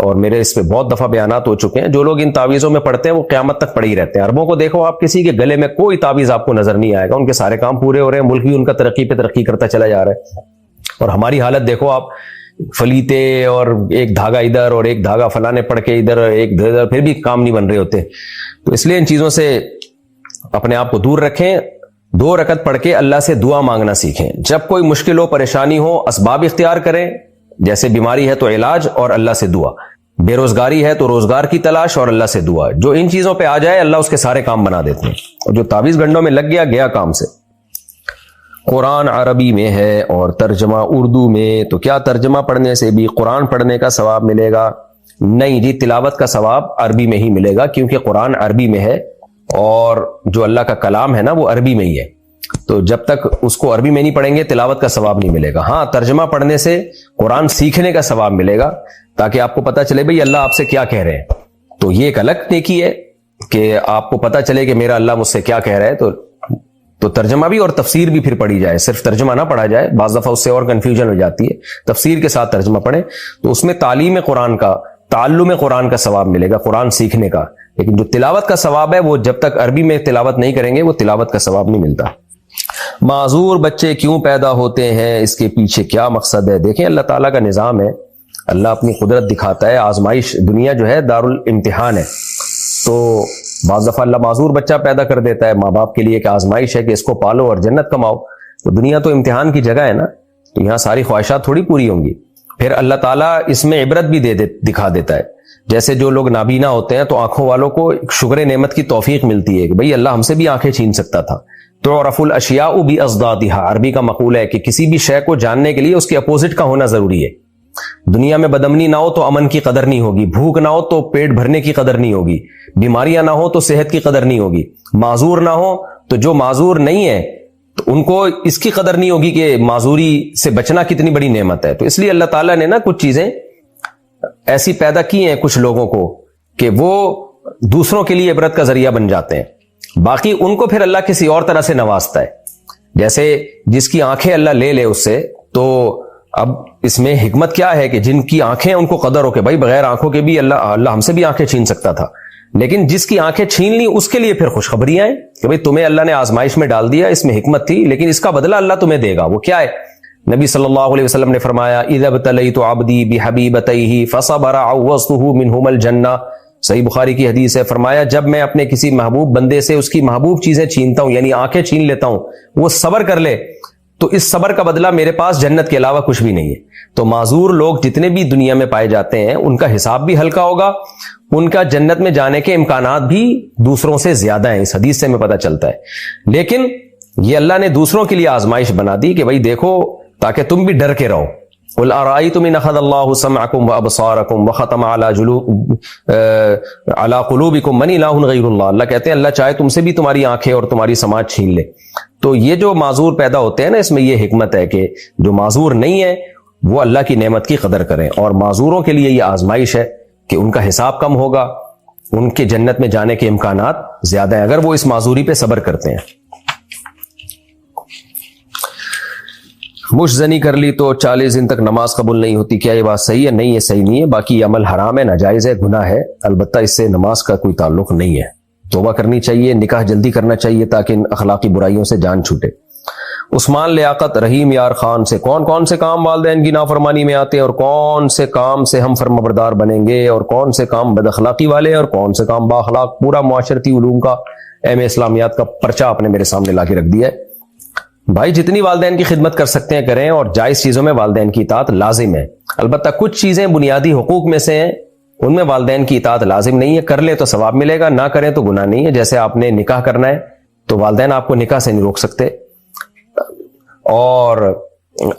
اور میرے اس پہ بہت دفعہ بیانات ہو چکے ہیں. جو لوگ ان تعویذوں میں پڑھتے ہیں وہ قیامت تک پڑے ہی رہتے ہیں. عربوں کو دیکھو آپ، کسی کے گلے میں کوئی تعویذ آپ کو نظر نہیں آئے گا، ان کے سارے کام پورے ہو رہے ہیں، ملک بھی ان کا ترقی پہ ترقی کرتا چلا جا رہا ہے. اور ہماری حالت دیکھو آپ، فلیتے اور ایک دھاگا ادھر اور ایک دھاگا فلاں نے پڑھ کے ادھر ایک ادھر، پھر بھی کام نہیں بن رہے ہوتے. تو اس لیے ان چیزوں سے اپنے آپ کو دور رکھیں. 2 رکعت پڑھ کے اللہ سے دعا مانگنا سیکھیں. جب کوئی مشکل ہو، پریشانی ہو، اسباب اختیار کریں. جیسے بیماری ہے تو علاج اور اللہ سے دعا، بے روزگاری ہے تو روزگار کی تلاش اور اللہ سے دعا. جو ان چیزوں پہ آ جائے اللہ اس کے سارے کام بنا دیتے ہیں. اور جو تعویذ گنڈوں میں لگ گیا کام سے. قرآن عربی میں ہے اور ترجمہ اردو میں، تو کیا ترجمہ پڑھنے سے بھی قرآن پڑھنے کا ثواب ملے گا؟ نہیں جی، تلاوت کا ثواب عربی میں ہی ملے گا، کیونکہ قرآن عربی میں ہے اور جو اللہ کا کلام ہے نا وہ عربی میں ہی ہے. تو جب تک اس کو عربی میں نہیں پڑھیں گے تلاوت کا ثواب نہیں ملے گا. ہاں، ترجمہ پڑھنے سے قرآن سیکھنے کا ثواب ملے گا، تاکہ آپ کو پتہ چلے بھئی اللہ آپ سے کیا کہہ رہے ہیں. تو یہ ایک الگ نیکی ہے کہ آپ کو پتہ چلے کہ میرا اللہ مجھ سے کیا کہہ رہا ہے. تو ترجمہ بھی اور تفسیر بھی پھر پڑھی جائے، صرف ترجمہ نہ پڑھا جائے. بعض دفعہ اس سے اور کنفیوژن ہو جاتی ہے. تفسیر کے ساتھ ترجمہ پڑھیں تو اس میں تعلیم قرآن کا، تعلم قرآن کا ثواب ملے گا، قرآن سیکھنے کا. لیکن جو تلاوت کا ثواب ہے وہ جب تک عربی میں تلاوت نہیں کریں گے وہ تلاوت کا ثواب نہیں ملتا. معذور بچے کیوں پیدا ہوتے ہیں، اس کے پیچھے کیا مقصد ہے؟ دیکھیں اللہ تعالیٰ کا نظام ہے، اللہ اپنی قدرت دکھاتا ہے. آزمائش، دنیا جو ہے دارالامتحان ہے. تو بعض دفعہ اللہ معذور بچہ پیدا کر دیتا ہے ماں باپ کے لیے کہ آزمائش ہے کہ اس کو پالو اور جنت کماؤ. تو دنیا تو امتحان کی جگہ ہے نا، تو یہاں ساری خواہشات تھوڑی پوری ہوں گی. پھر اللہ تعالیٰ اس میں عبرت بھی دکھا دیتا ہے. جیسے جو لوگ نابینا ہوتے ہیں تو آنکھوں والوں کو شکر نعمت کی توفیق ملتی ہے کہ بھئی اللہ ہم سے بھی آنکھیں چھین سکتا تھا. تعرف الاشیاء باضدادها، عربی کا مقولہ ہے کہ کسی بھی شے کو جاننے کے لیے اس کے اپوزٹ کا ہونا ضروری ہے. دنیا میں بدامنی نہ ہو تو امن کی قدر نہیں ہوگی، بھوک نہ ہو تو پیٹ بھرنے کی قدر نہیں ہوگی، بیماریاں نہ ہو تو صحت کی قدر نہیں ہوگی، معذور نہ ہو تو جو معذور نہیں ہے تو ان کو اس کی قدر نہیں ہوگی کہ معذوری سے بچنا کتنی بڑی نعمت ہے. تو اس لیے اللہ تعالیٰ نے نا کچھ چیزیں ایسی پیدا کی ہیں کچھ لوگوں کو کہ وہ دوسروں کے لیے عبرت کا ذریعہ بن جاتے ہیں. باقی ان کو پھر اللہ کسی اور طرح سے نوازتا ہے. جیسے جس کی آنکھیں اللہ لے لے اس سے، تو اب اس میں حکمت کیا ہے کہ جن کی آنکھیں ان کو قدر ہو کہ بھائی بغیر آنکھوں کے بھی اللہ ہم سے بھی آنکھیں چھین سکتا تھا. لیکن جس کی آنکھیں چھین لی اس کے لیے پھر خوشخبریاں ہیں کہ بھئی تمہیں اللہ نے آزمائش میں ڈال دیا، اس میں حکمت تھی، لیکن اس کا بدلہ اللہ تمہیں دے گا. وہ کیا ہے؟ نبی صلی اللہ علیہ وسلم نے فرمایا اذا ابتلیت عبدی بحبیبتیہ فصبر عوضتہ منہما الجنہ. صحیح بخاری کی حدیث ہے. فرمایا جب میں اپنے کسی محبوب بندے سے اس کی محبوب چیزیں چھینتا ہوں، یعنی آنکھیں چھین لیتا ہوں، وہ صبر کر لے تو اس صبر کا بدلہ میرے پاس جنت کے علاوہ کچھ بھی نہیں ہے. تو معذور لوگ جتنے بھی دنیا میں پائے جاتے ہیں ان کا حساب بھی ہلکا ہوگا، ان کا جنت میں جانے کے امکانات بھی دوسروں سے زیادہ ہیں. اس حدیث سے ہمیں پتہ چلتا ہے. لیکن یہ اللہ نے دوسروں کے لیے آزمائش بنا دی کہ بھائی دیکھو تاکہ تم بھی ڈر کے رہو. قل ارأيتم ان اخذ الله سمعكم وابصاركم وختم على قلوبكم من اله غير الله. اللہ کہتے ہیں اللہ چاہے تم سے بھی تمہاری آنکھیں اور تمہاری سماعت چھین لے. تو یہ جو معذور پیدا ہوتے ہیں نا، اس میں یہ حکمت ہے کہ جو معذور نہیں ہے وہ اللہ کی نعمت کی قدر کریں. اور معذوروں کے لیے یہ آزمائش ہے کہ ان کا حساب کم ہوگا، ان کے جنت میں جانے کے امکانات زیادہ ہیں اگر وہ اس معذوری پہ صبر کرتے ہیں. مش زنی کر لی تو 40 دن تک نماز قبول نہیں ہوتی، کیا یہ بات صحیح ہے؟ نہیں، یہ صحیح نہیں ہے. باقی یہ عمل حرام ہے، ناجائز ہے، گناہ ہے، البتہ اس سے نماز کا کوئی تعلق نہیں ہے. توبہ کرنی چاہیے، نکاح جلدی کرنا چاہیے تاکہ ان اخلاقی برائیوں سے جان چھوٹے. عثمان لیاقت رحیم یار خان سے کون کون سے کام والدین کی نافرمانی میں آتے ہیں اور کون سے کام سے ہم فرمانبردار بنیں گے اور کون سے کام بد اخلاقی والے اور کون سے کام با اخلاق؟ پورا معاشرتی علوم کا ایم اے اسلامیات کا پرچہ آپ نے میرے سامنے لا کے رکھ دیا ہے. بھائی جتنی والدین کی خدمت کر سکتے ہیں کریں، اور جائز چیزوں میں والدین کی اطاعت لازم ہے. البتہ کچھ چیزیں بنیادی حقوق میں سے ہیں، ان میں والدین کی اطاعت لازم نہیں ہے. کر لے تو ثواب ملے گا، نہ کریں تو گناہ نہیں ہے. جیسے آپ نے نکاح کرنا ہے تو والدین آپ کو نکاح سے نہیں روک سکتے، اور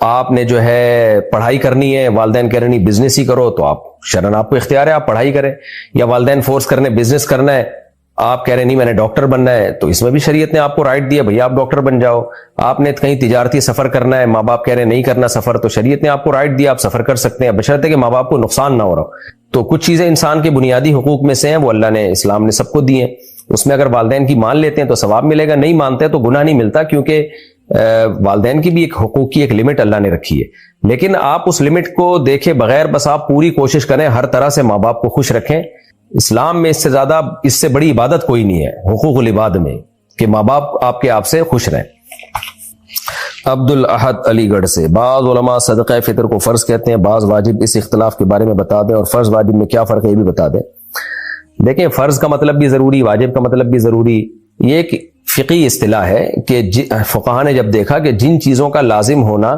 آپ نے جو ہے پڑھائی کرنی ہے، والدین کہہ رہے نہیں بزنس ہی کرو، تو آپ شرعاً آپ کو اختیار ہے آپ پڑھائی کریں، یا والدین فورس کرنے بزنس کرنا ہے، آپ کہہ رہے نہیں میں نے ڈاکٹر بننا ہے، تو اس میں بھی شریعت نے آپ کو رائٹ دیا بھئی آپ ڈاکٹر بن جاؤ۔ آپ نے کہیں تجارتی سفر کرنا ہے، ماں باپ کہہ رہے نہیں کرنا سفر، تو شریعت نے آپ کو رائٹ دیا آپ سفر کر سکتے ہیں، بشرطے کہ ماں باپ کو نقصان نہ ہو رہا ہو۔ تو کچھ چیزیں انسان کے بنیادی حقوق میں سے ہیں، وہ اللہ نے اسلام نے سب کو دی ہیں، اس میں اگر والدین کی مان لیتے ہیں تو ثواب ملے گا، نہیں مانتے تو گناہ نہیں ملتا، کیونکہ والدین کی بھی ایک حقوق کی ایک لمٹ اللہ نے رکھی ہے۔ لیکن آپ اس لمٹ کو دیکھے بغیر بس آپ پوری کوشش کریں ہر طرح سے ماں باپ کو خوش رکھیں۔ اسلام میں اس سے زیادہ اس سے بڑی عبادت کوئی نہیں ہے حقوق العباد میں، کہ ماں باپ آپ کے آپ سے خوش رہیں۔ عبد الاحد علی گڑھ سے، بعض علماء صدقہ فطر کو فرض کہتے ہیں، بعض واجب، اس اختلاف کے بارے میں بتا دیں، اور فرض واجب میں کیا فرق ہے یہ بھی بتا دیں۔ دیکھیں فرض کا مطلب بھی ضروری، واجب کا مطلب بھی ضروری، یہ ایک فقہی اصطلاح ہے کہ فقہاء نے جب دیکھا کہ جن چیزوں کا لازم ہونا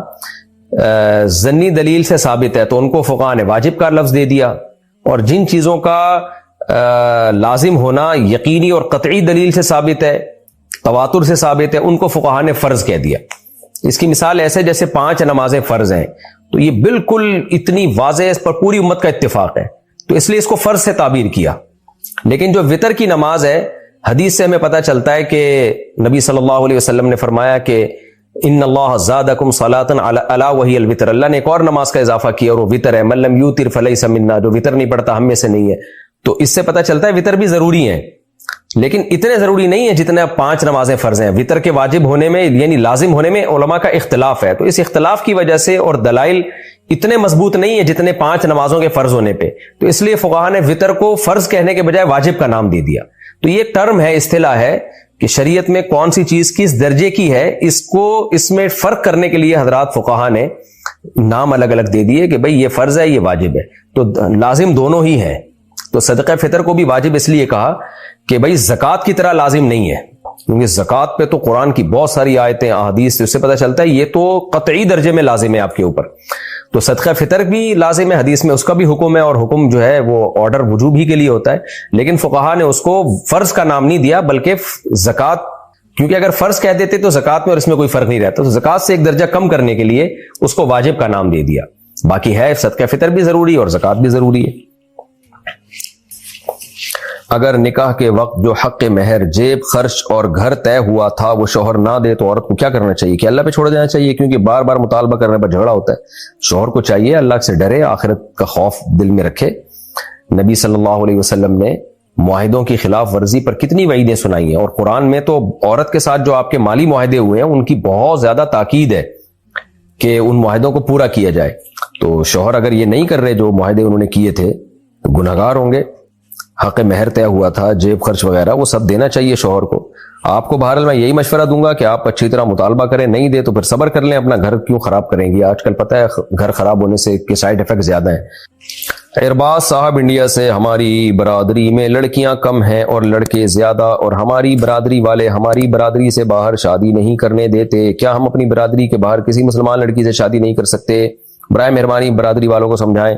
ظنی دلیل سے ثابت ہے تو ان کو فقہاء نے واجب کا لفظ دے دیا، اور جن چیزوں کا لازم ہونا یقینی اور قطعی دلیل سے ثابت ہے، تواتر سے ثابت ہے، ان کو فقہاء نے فرض کہہ دیا۔ اس کی مثال ایسے جیسے 5 نمازیں فرض ہیں، تو یہ بالکل اتنی واضح، اس پر پوری امت کا اتفاق ہے، تو اس لیے اس کو فرض سے تعبیر کیا۔ لیکن جو وطر کی نماز ہے، حدیث سے ہمیں پتہ چلتا ہے کہ نبی صلی اللہ علیہ وسلم نے فرمایا کہ ان اللہ زادکم صلاۃ الا وہی الوتر، اللہ نے ایک اور نماز کا اضافہ کیا اور وہ وطر ہے، من لم یوتر فلیس منا، جو وطر نہیں پڑھتا ہم میں سے نہیں ہے۔ تو اس سے پتہ چلتا ہے وطر بھی ضروری ہیں، لیکن اتنے ضروری نہیں ہے جتنے 5 نمازیں فرض ہیں۔ وطر کے واجب ہونے میں یعنی لازم ہونے میں علماء کا اختلاف ہے، تو اس اختلاف کی وجہ سے اور دلائل اتنے مضبوط نہیں ہے جتنے 5 نمازوں کے فرض ہونے پہ، تو اس لیے فقہاء نے وطر کو فرض کہنے کے بجائے واجب کا نام دے دیا۔ تو یہ ٹرم ہے، اصطلاح ہے کہ شریعت میں کون سی چیز کس درجے کی ہے، اس میں فرق کرنے کے لیے حضرات فقہاء نے نام الگ الگ دے دیے کہ بھئی یہ فرض ہے یہ واجب ہے، تو لازم دونوں ہی ہیں۔ تو صدقہ فطر کو بھی واجب اس لیے کہا کہ بھئی زکوٰۃ کی طرح لازم نہیں ہے، کیونکہ زکوٰۃ پہ تو قرآن کی بہت ساری آیتیں احادیث، اس سے پتہ چلتا ہے یہ تو قطعی درجے میں لازم ہے آپ کے اوپر۔ تو صدقہ فطر بھی لازم ہے، حدیث میں اس کا بھی حکم ہے، اور حکم جو ہے وہ آرڈر وجوب ہی کے لیے ہوتا ہے، لیکن فقہاء نے اس کو فرض کا نام نہیں دیا بلکہ زکوٰۃ، کیونکہ اگر فرض کہہ دیتے تو زکوٰۃ میں اور اس میں کوئی فرق نہیں رہتا، تو زکوٰۃ سے ایک درجہ کم کرنے کے لیے اس کو واجب کا نام دے دیا۔ باقی ہے صدقہ فطر بھی ضروری اور زکوٰۃ بھی ضروری ہے۔ اگر نکاح کے وقت جو حق مہر، جیب خرچ اور گھر طے ہوا تھا وہ شوہر نہ دے تو عورت کو کیا کرنا چاہیے؟ کہ اللہ پہ چھوڑ دینا چاہیے؟ کیونکہ بار بار مطالبہ کرنے پر جھگڑا ہوتا ہے۔ شوہر کو چاہیے اللہ سے ڈرے، آخرت کا خوف دل میں رکھے۔ نبی صلی اللہ علیہ وسلم نے معاہدوں کی خلاف ورزی پر کتنی وعیدیں سنائی ہیں، اور قرآن میں تو عورت کے ساتھ جو آپ کے مالی معاہدے ہوئے ہیں ان کی بہت زیادہ تاکید ہے کہ ان معاہدوں کو پورا کیا جائے۔ تو شوہر اگر یہ نہیں کر رہے جو معاہدے انہوں نے کیے تھے تو گنہگار ہوں گے۔ حق مہر طے ہوا تھا، جیب خرچ وغیرہ، وہ سب دینا چاہیے شوہر کو۔ آپ کو بہرحال میں یہی مشورہ دوں گا کہ آپ اچھی طرح مطالبہ کریں، نہیں دے تو پھر صبر کر لیں، اپنا گھر کیوں خراب کریں گی؟ آج کل پتہ ہے گھر خراب ہونے سے کے سائیڈ افیکٹ زیادہ ہیں۔ ارباز صاحب انڈیا سے، ہماری برادری میں لڑکیاں کم ہیں اور لڑکے زیادہ، اور ہماری برادری والے ہماری برادری سے باہر شادی نہیں کرنے دیتے، کیا ہم اپنی برادری کے باہر کسی مسلمان لڑکی سے شادی نہیں کر سکتے؟ برائے مہربانی برادری والوں کو سمجھائیں،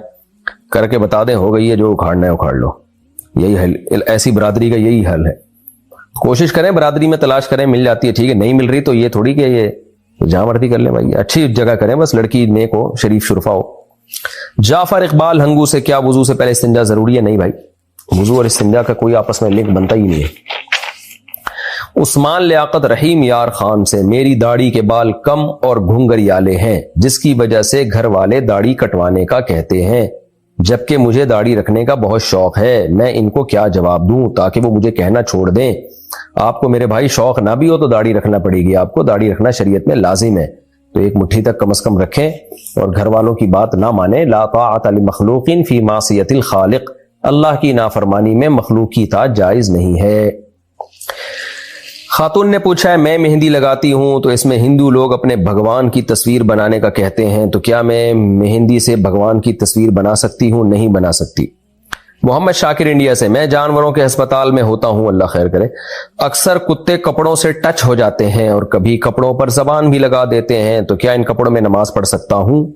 کر کے بتا دیں، ہو گئی ہے جو اکھاڑنا ہے اکھاڑ لو، یہی حل، ایسی برادری کا یہی حل ہے۔ کوشش کریں برادری میں تلاش کریں، مل جاتی ہے ٹھیک ہے، نہیں مل رہی تو یہ تھوڑی کہ یہ جہاں مرضی کر لیں بھائی، اچھی جگہ کریں، بس لڑکی نیک ہو، شریف شرفا ہو۔ جعفر اقبال ہنگو سے، کیا وضو سے پہلے استنجا ضروری ہے؟ نہیں بھائی، وضو اور استنجا کا کوئی آپس میں لنک بنتا ہی نہیں ہے۔ عثمان لیاقت رحیم یار خان سے، میری داڑھی کے بال کم اور گھنگریالے ہیں جس کی وجہ سے گھر والے داڑھی کٹوانے کا کہتے ہیں، جبکہ مجھے داڑھی رکھنے کا بہت شوق ہے، میں ان کو کیا جواب دوں تاکہ وہ مجھے کہنا چھوڑ دیں؟ آپ کو میرے بھائی شوق نہ بھی ہو تو داڑھی رکھنا پڑے گی، آپ کو داڑھی رکھنا شریعت میں لازم ہے، تو ایک مٹھی تک کم از کم رکھیں اور گھر والوں کی بات نہ مانیں۔ لا طاعۃ لمخلوق فی معصیۃ الخالق، اللہ کی نافرمانی میں مخلوق کی اطاعت جائز نہیں ہے۔ خاتون نے پوچھا ہے، میں مہندی لگاتی ہوں تو اس میں ہندو لوگ اپنے بھگوان کی تصویر بنانے کا کہتے ہیں، تو کیا میں مہندی سے بھگوان کی تصویر بنا سکتی ہوں؟ نہیں بنا سکتی۔ محمد شاکر انڈیا سے، میں جانوروں کے ہسپتال میں ہوتا ہوں، اللہ خیر کرے، اکثر کتے کپڑوں سے ٹچ ہو جاتے ہیں اور کبھی کپڑوں پر زبان بھی لگا دیتے ہیں، تو کیا ان کپڑوں میں نماز پڑھ سکتا ہوں؟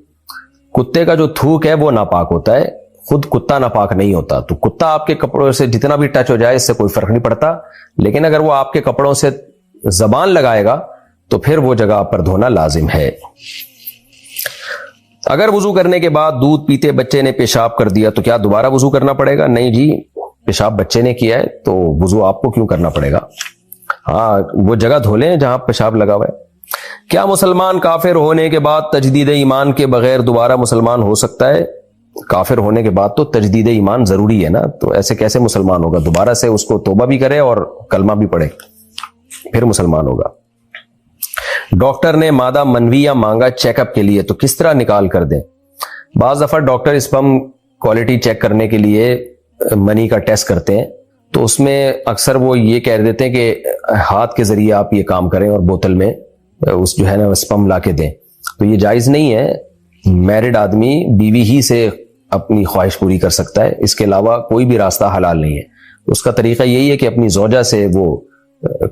کتے کا جو تھوک ہے وہ ناپاک ہوتا ہے، خود کتا ناپاک نہیں ہوتا، تو کتا آپ کے کپڑوں سے جتنا بھی ٹچ ہو جائے اس سے کوئی فرق نہیں پڑتا، لیکن اگر وہ آپ کے کپڑوں سے زبان لگائے گا تو پھر وہ جگہ پر دھونا لازم ہے۔ اگر وضو کرنے کے بعد دودھ پیتے بچے نے پیشاب کر دیا تو کیا دوبارہ وضو کرنا پڑے گا؟ نہیں جی، پیشاب بچے نے کیا ہے تو وضو آپ کو کیوں کرنا پڑے گا؟ ہاں وہ جگہ دھو لیں جہاں پیشاب لگا ہوا ہے۔ کیا مسلمان کافر ہونے کے بعد تجدید ایمان کے بغیر دوبارہ مسلمان ہو سکتا ہے؟ کافر ہونے کے بعد تو تجدید ایمان ضروری ہے نا، تو ایسے کیسے مسلمان ہوگا؟ دوبارہ سے اس کو توبہ بھی کرے اور کلمہ بھی پڑھے پھر مسلمان ہوگا۔ ڈاکٹر نے مادہ منویہ مانگا چیک اپ کے لیے تو کس طرح نکال کر دیں؟ بعض دفعہ ڈاکٹر اسپم کوالٹی چیک کرنے کے لیے منی کا ٹیسٹ کرتے ہیں، تو اس میں اکثر وہ یہ کہہ دیتے ہیں کہ ہاتھ کے ذریعے آپ یہ کام کریں اور بوتل میں اس جو ہے نا اسپم لا کے دیں، تو یہ جائز نہیں ہے۔ میرڈ آدمی بیوی ہی سے اپنی خواہش پوری کر سکتا ہے، اس کے علاوہ کوئی بھی راستہ حلال نہیں ہے۔ اس کا طریقہ یہی ہے کہ اپنی زوجہ سے وہ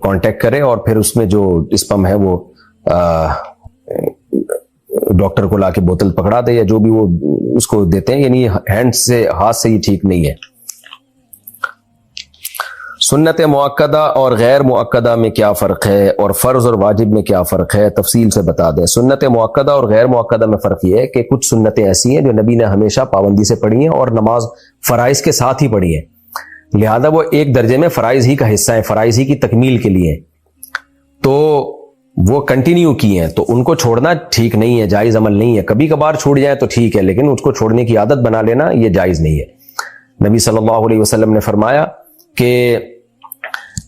کانٹیکٹ کرے اور پھر اس میں جو اسپم ہے وہ ڈاکٹر کو لا کے بوتل پکڑا دے یا جو بھی وہ اس کو دیتے ہیں، یعنی ہینڈ سے، ہاتھ سے یہ ٹھیک نہیں ہے۔ سنت مؤکدہ اور غیر مؤکدہ میں کیا فرق ہے اور فرض اور واجب میں کیا فرق ہے؟ تفصیل سے بتا دیں۔ سنت مؤکدہ اور غیر مؤکدہ میں فرق یہ ہے کہ کچھ سنتیں ایسی ہیں جو نبی نے ہمیشہ پابندی سے پڑھی ہیں اور نماز فرائض کے ساتھ ہی پڑھی ہیں، لہذا وہ ایک درجے میں فرائض ہی کا حصہ ہیں، فرائض ہی کی تکمیل کے لیے، تو وہ کنٹینیو کی ہیں، تو ان کو چھوڑنا ٹھیک نہیں ہے، جائز عمل نہیں ہے۔ کبھی کبھار چھوٹ جائے تو ٹھیک ہے، لیکن اس کو چھوڑنے کی عادت بنا لینا یہ جائز نہیں ہے۔ نبی صلی اللہ علیہ وسلم نے فرمایا کہ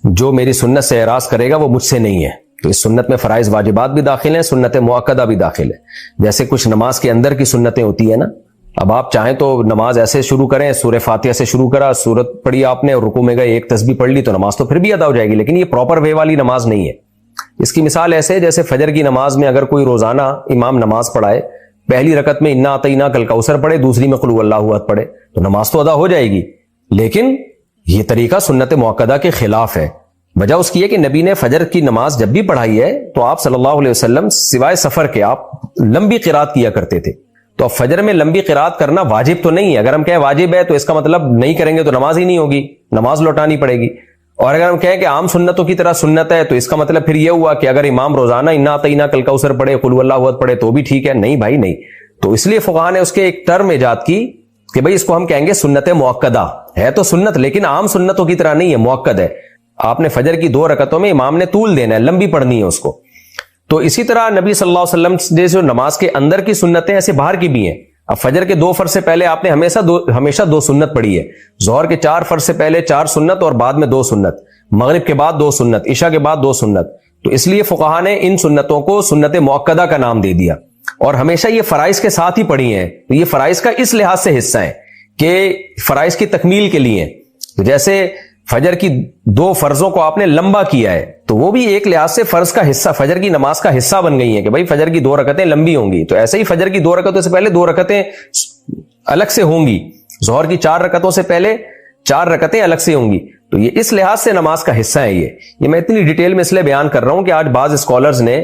جو میری سنت سے اعراض کرے گا وہ مجھ سے نہیں ہے، تو اس سنت میں فرائض واجبات بھی داخل ہیں، سنت مؤکدہ بھی داخل ہے۔ جیسے کچھ نماز کے اندر کی سنتیں ہوتی ہیں نا، اب آپ چاہیں تو نماز ایسے شروع کریں، سورہ فاتحہ سے شروع کرا، سورت پڑھی آپ نے اور رکوع میں گئے، ایک تسبیح پڑھ لی تو نماز تو پھر بھی ادا ہو جائے گی، لیکن یہ پراپر وے والی نماز نہیں ہے۔ اس کی مثال ایسے ہے جیسے فجر کی نماز میں اگر کوئی روزانہ امام نماز پڑھائے، پہلی رکعت میں انا اعطیناک کل کوثر پڑھے، دوسری میں قل هو اللہ احد پڑھے، تو نماز تو ادا ہو جائے گی، لیکن یہ طریقہ سنت مؤکدہ کے خلاف ہے۔ وجہ اس کی ہے کہ نبی نے فجر کی نماز جب بھی پڑھائی ہے تو آپ صلی اللہ علیہ وسلم سوائے سفر کے آپ لمبی قرات کیا کرتے تھے، تو اب فجر میں لمبی قرات کرنا واجب تو نہیں ہے۔ اگر ہم کہیں واجب ہے تو اس کا مطلب نہیں کریں گے تو نماز ہی نہیں ہوگی، نماز لوٹانی پڑے گی، اور اگر ہم کہیں کہ عام سنتوں کی طرح سنت ہے تو اس کا مطلب پھر یہ ہوا کہ اگر امام روزانہ انا اعطیناک کل کوثر پڑھے، قل هو اللہ احد پڑھے تو بھی ٹھیک ہے، نہیں بھائی نہیں۔ تو اس لیے فقہا نے اس کے ایک ٹرم ایجاد کی کہ بھائی اس کو ہم کہیں گے سنت مؤکدہ، ہے تو سنت لیکن عام سنتوں کی طرح نہیں ہے، مؤکد ہے۔ آپ نے فجر کی 2 رکعتوں میں امام نے طول دینا ہے، لمبی پڑھنی ہے اس کو۔ تو اسی طرح نبی صلی اللہ علیہ وسلم نے جو نماز کے اندر کی سنتیں ایسے باہر کی بھی ہیں۔ اب فجر کے 2 فرض سے پہلے آپ نے ہمیشہ 2 سنت پڑھی ہے، ظہر کے 4 فرض سے پہلے 4 سنت اور بعد میں 2 سنت، مغرب کے بعد 2 سنت، عشاء کے بعد 2 سنت۔ تو اس لیے فقہا نے ان سنتوں کو سنت مؤکدہ کا نام دے دیا، اور ہمیشہ یہ فرائض کے ساتھ ہی پڑھی ہیں۔ تو یہ فرائض کا اس لحاظ سے حصہ ہے کہ فرائض کی تکمیل کے لیے، تو جیسے فجر کی 2 فرضوں کو آپ نے لمبا کیا ہے تو وہ بھی ایک لحاظ سے فرض کا حصہ، فجر کی نماز کا حصہ بن گئی ہیں کہ بھائی فجر کی 2 رکعتیں لمبی ہوں گی، تو ایسے ہی فجر کی 2 رکعتوں سے پہلے 2 رکعتیں الگ سے ہوں گی، ظہر کی 4 رکعتوں سے پہلے 4 رکعتیں الگ سے ہوں گی، تو یہ اس لحاظ سے نماز کا حصہ ہے۔ یہ میں اتنی ڈیٹیل میں اس لیے بیان کر رہا ہوں کہ آج بعض اسکالرز نے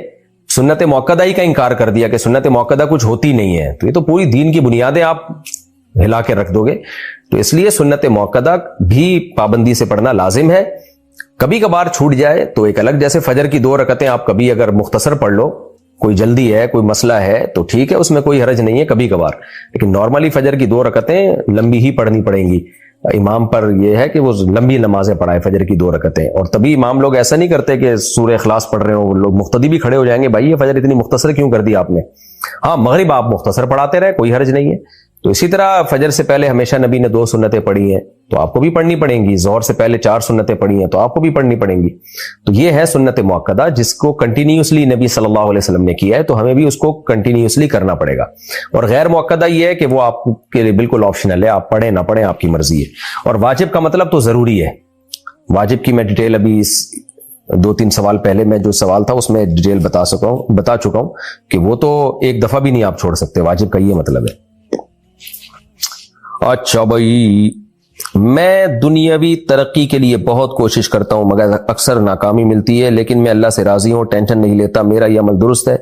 سنت مؤکدہ ہی کا انکار کر دیا کہ سنت مؤکدہ کچھ ہوتی نہیں ہے، تو یہ تو پوری دین کی بنیادیں آپ ہلا کے رکھ دو گے۔ تو اس لیے سنت مؤکدہ بھی پابندی سے پڑھنا لازم ہے۔ کبھی کبھار چھوٹ جائے تو ایک الگ، جیسے فجر کی 2 رکعتیں آپ کبھی اگر مختصر پڑھ لو، کوئی جلدی ہے، کوئی مسئلہ ہے تو ٹھیک ہے، اس میں کوئی حرج نہیں ہے کبھی کبھار، لیکن نارملی فجر کی 2 رکعتیں لمبی ہی پڑھنی پڑیں گی۔ امام پر یہ ہے کہ وہ لمبی نمازیں پڑھائے فجر کی 2 رکعتیں، اور تبھی امام لوگ ایسا نہیں کرتے کہ سورہ اخلاص پڑھ رہے ہوں، لوگ مقتدی بھی کھڑے ہو جائیں گے، بھائی یہ فجر اتنی مختصر کیوں کر دی آپ نے؟ ہاں مغرب آپ مختصر پڑھاتے رہے، کوئی حرج نہیں ہے۔ تو اسی طرح فجر سے پہلے ہمیشہ نبی نے 2 سنتیں پڑھی ہیں تو آپ کو بھی پڑھنی پڑیں گی، ظہر سے پہلے 4 سنتیں پڑھی ہیں تو آپ کو بھی پڑھنی پڑیں گی۔ تو یہ ہے سنت مؤکدہ جس کو کنٹینیوسلی نبی صلی اللہ علیہ وسلم نے کیا ہے، تو ہمیں بھی اس کو کنٹینیوسلی کرنا پڑے گا۔ اور غیر مؤکدہ یہ ہے کہ وہ آپ کے لیے بالکل آپشنل ہے، آپ پڑھیں نہ پڑھیں آپ کی مرضی ہے۔ اور واجب کا مطلب تو ضروری ہے۔ واجب کی میں ڈیٹیل ابھی اس 2-3 سوال پہلے میں جو سوال تھا اس میں ڈیٹیل بتا چکا ہوں کہ وہ تو ایک دفعہ بھی نہیں آپ چھوڑ سکتے، واجب کا یہ مطلب ہے۔ اچھا بھائی، میں دنیاوی ترقی کے لیے بہت کوشش کرتا ہوں مگر اکثر ناکامی ملتی ہے، لیکن میں اللہ سے راضی ہوں، ٹینشن نہیں لیتا، میرا یہ عمل درست ہے؟